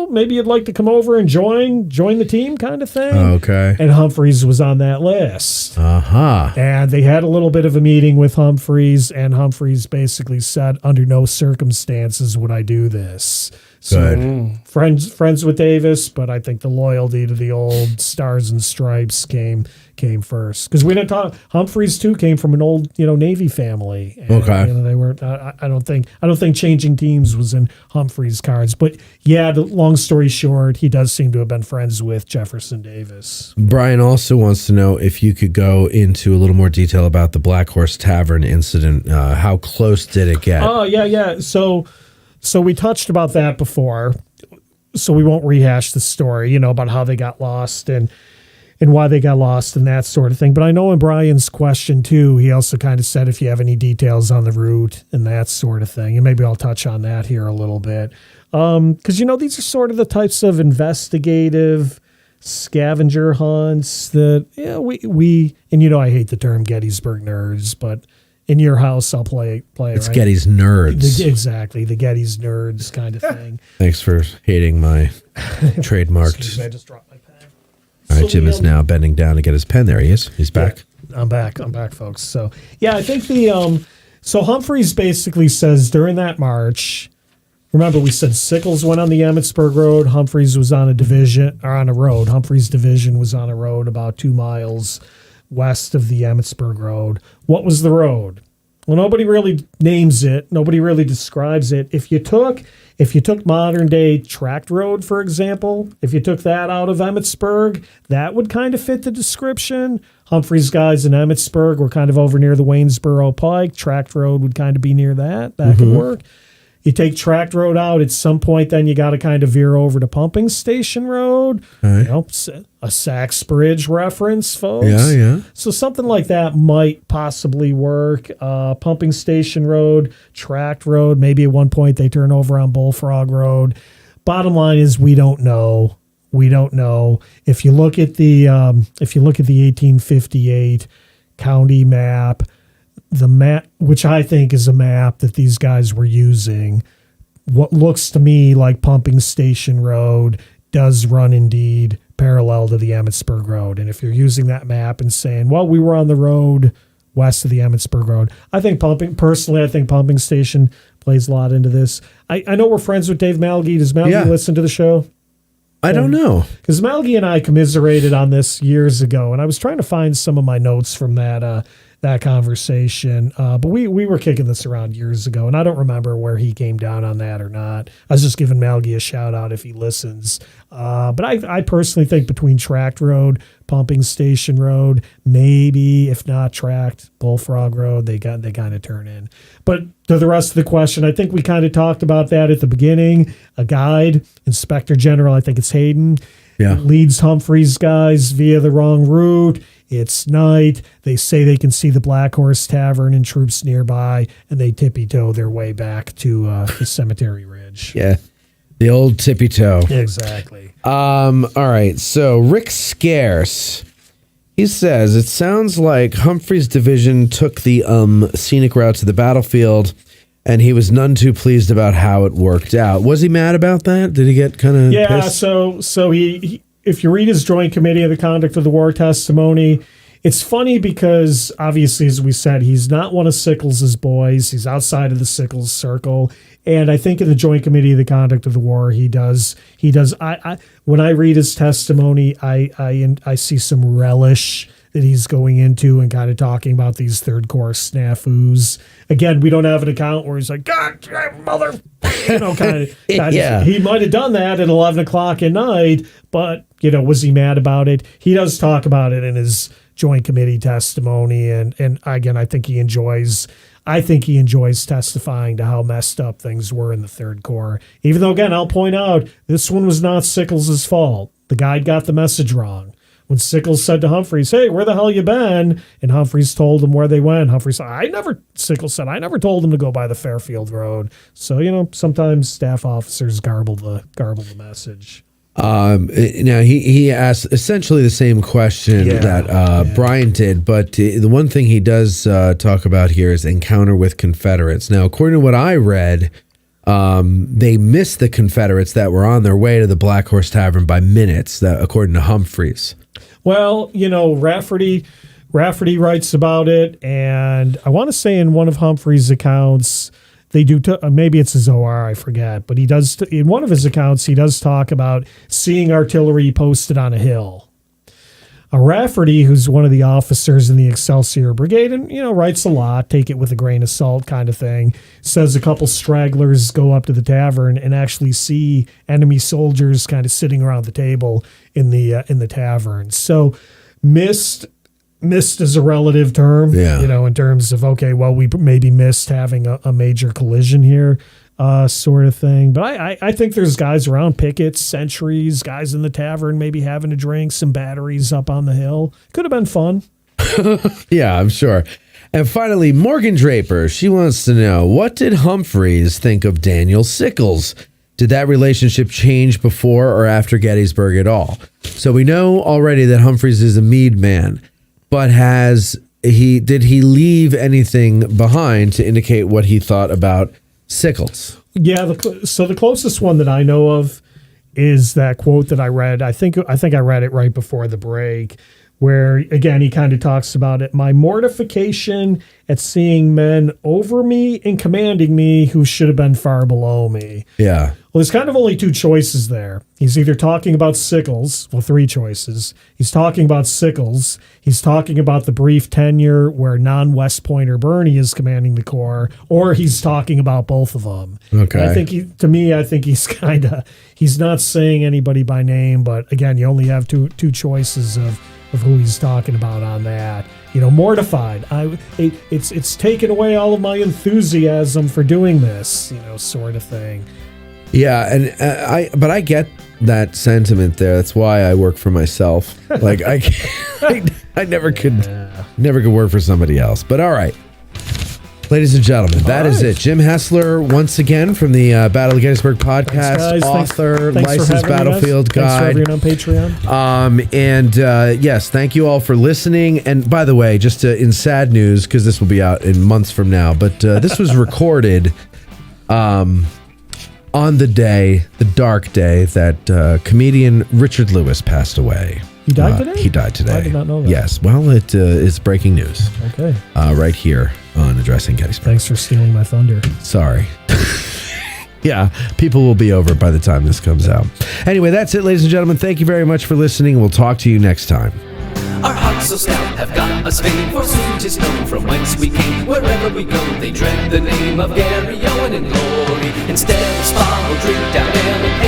maybe you'd like to come over and join the team kind of thing. Okay. And Humphreys was on that list. Uh-huh. And they had a little bit of a meeting with Humphreys, and Humphreys basically said, under no circumstances would I do this. So friends with Davis, but I think the loyalty to the old Stars and Stripes came first, because we didn't talk. Humphreys too came from an old Navy family. And, they weren't. I don't think changing teams was in Humphreys' cards. But yeah, the long story short, he does seem to have been friends with Jefferson Davis. Brian also wants to know if you could go into a little more detail about the Black Horse Tavern incident. How close did it get? Oh yeah. So we touched about that before, so we won't rehash the story, about how they got lost and why they got lost and that sort of thing. But I know in Brian's question, too, he also kind of said if you have any details on the route and that sort of thing. And maybe I'll touch on that here a little bit. Because, these are sort of the types of investigative scavenger hunts that we and I hate the term Gettysburg nerds, but in your house I'll play It's right? Getty's nerds. Exactly, the Getty's nerds kind of thing. Thanks for hating my trademarked. Excuse me, I just dropped my pen. All right, Jim is now bending down to get his pen. There he is. He's back. Yeah, I'm back, folks. So I think so Humphreys basically says during that march. Remember, we said Sickles went on the Emmitsburg Road. Humphreys was on a road. Humphreys' division was on a road about 2 miles west of the Emmitsburg Road. What was the road? Well, nobody really names it. Nobody really describes it. If you took modern day tract road, for example, if you took that out of Emmitsburg, that would kind of fit the description. Humphreys' guys in Emmitsburg were kind of over near the Waynesboro Pike. Tract road would kind of be near that. That could work. You take tract road out at some point, then you got to kind of veer over to Pumping Station Road. Right. A Sachs Bridge reference, folks. Yeah. So something like that might possibly work. Pumping Station Road, tract road. Maybe at one point they turn over on Bullfrog Road. Bottom line is we don't know. We don't know. If you look at the 1858 county map. The map, which I think is a map that these guys were using, what looks to me like Pumping Station Road does run indeed parallel to the Emmitsburg Road. And if you're using that map and saying, well, we were on the road west of the Emmitsburg Road, I think Pumping Station plays a lot into this. I know we're friends with Dave Malgi. Does Malgi listen to the show? I don't know. Because Malgi and I commiserated on this years ago, and I was trying to find some of my notes from that conversation. But we were kicking this around years ago, and I don't remember where he came down on that or not. I was just giving Malgi a shout out if he listens. But I personally think between Tract Road, Pumping Station Road, maybe if not Tract, Bullfrog Road, they kind of turn in. But to the rest of the question, I think we kind of talked about that at the beginning. A guide, Inspector General, I think it's Hayden, leads Humphreys' guys via the wrong route. It's night. They say they can see the Black Horse Tavern and troops nearby, and they tippy-toe their way back to the Cemetery Ridge. Yeah, the old tippy-toe. Exactly. All right, so Rick Scarce, he says, it sounds like Humphreys' division took the scenic route to the battlefield, and he was none too pleased about how it worked out. Was he mad about that? Did he get kind of pissed? So he if you read his Joint Committee of the Conduct of the War testimony, it's funny because obviously, as we said, he's not one of Sickles' boys. He's outside of the Sickles circle. And I think in the Joint Committee of the Conduct of the War, he does. I when I read his testimony, I see some relish that he's going into and kind of talking about these third corps snafus. Again, we don't have an account where he's like, God, mother, kind of. Yeah. He might have done that at 11 o'clock at night, but, was he mad about it? He does talk about it in his Joint Committee testimony. And again, I think he enjoys testifying to how messed up things were in the Third Corps. Even though, again, I'll point out, this one was not Sickles' fault. The guy got the message wrong. When Sickles said to Humphreys, hey, where the hell you been? And Humphreys told him where they went. Humphreys said, Sickles said, I never told him to go by the Fairfield Road. So, sometimes staff officers garble the message. Now, he asked essentially the same question that Brian did, but the one thing he does talk about here is encounter with Confederates. Now, according to what I read, they missed the Confederates that were on their way to the Black Horse Tavern by minutes, according to Humphreys. Well, Rafferty writes about it, and I want to say in one of Humphreys' accounts, they do, maybe it's his OR, I forget, but he does, in one of his accounts, he does talk about seeing artillery posted on a hill. Rafferty, who's one of the officers in the Excelsior Brigade, and, writes a lot, take it with a grain of salt kind of thing, says a couple stragglers go up to the tavern and actually see enemy soldiers kind of sitting around the table in the tavern. So missed is a relative term, in terms of, okay, well, we maybe missed having a major collision here. Sort of thing. But I think there's guys around, pickets, sentries, guys in the tavern maybe having a drink, some batteries up on the hill. Could have been fun. Yeah, I'm sure. And finally, Morgan Draper, she wants to know, what did Humphreys think of Daniel Sickles? Did that relationship change before or after Gettysburg at all? So we know already that Humphreys is a Meade man, but did he leave anything behind to indicate what he thought about Sickles? Yeah, so the closest one that I know of is that quote that I read. I think I read it right before the break, where, again, he kind of talks about it. My mortification at seeing men over me and commanding me who should have been far below me. Yeah. Well, there's kind of only two choices there. He's either talking about Sickles, well, three choices. He's talking about Sickles. He's talking about the brief tenure where non-West Pointer Birney is commanding the Corps, or he's talking about both of them. Okay. And I think he's not saying anybody by name, but again, you only have two choices of who he's talking about on that. Mortified. It's taken away all of my enthusiasm for doing this, sort of thing. Yeah, and I get that sentiment there. That's why I work for myself. Like I never could work for somebody else. But all right. Ladies and gentlemen, that is it. Jim Hessler, once again, from the Battle of Gettysburg podcast, author, licensed battlefield guide. Thanks for being on And Patreon. yes, thank you all for listening. And by the way, just in sad news, because this will be out in months from now, but this was recorded on the dark day that comedian Richard Lewis passed away. He died today? He died today. I did not know that. Yes. Well, it is breaking news. Okay. Right here on Addressing Gettysburg. Thanks for stealing my thunder. Sorry. Yeah, people will be over by the time this comes out. Anyway, that's it, ladies and gentlemen. Thank you very much for listening. We'll talk to you next time. Our hearts so stout have got us fame, for soon 'tis known from whence we came. Wherever we go, they dread the name of Gary Owen in glory. Instead of spa, we'll drink down ale and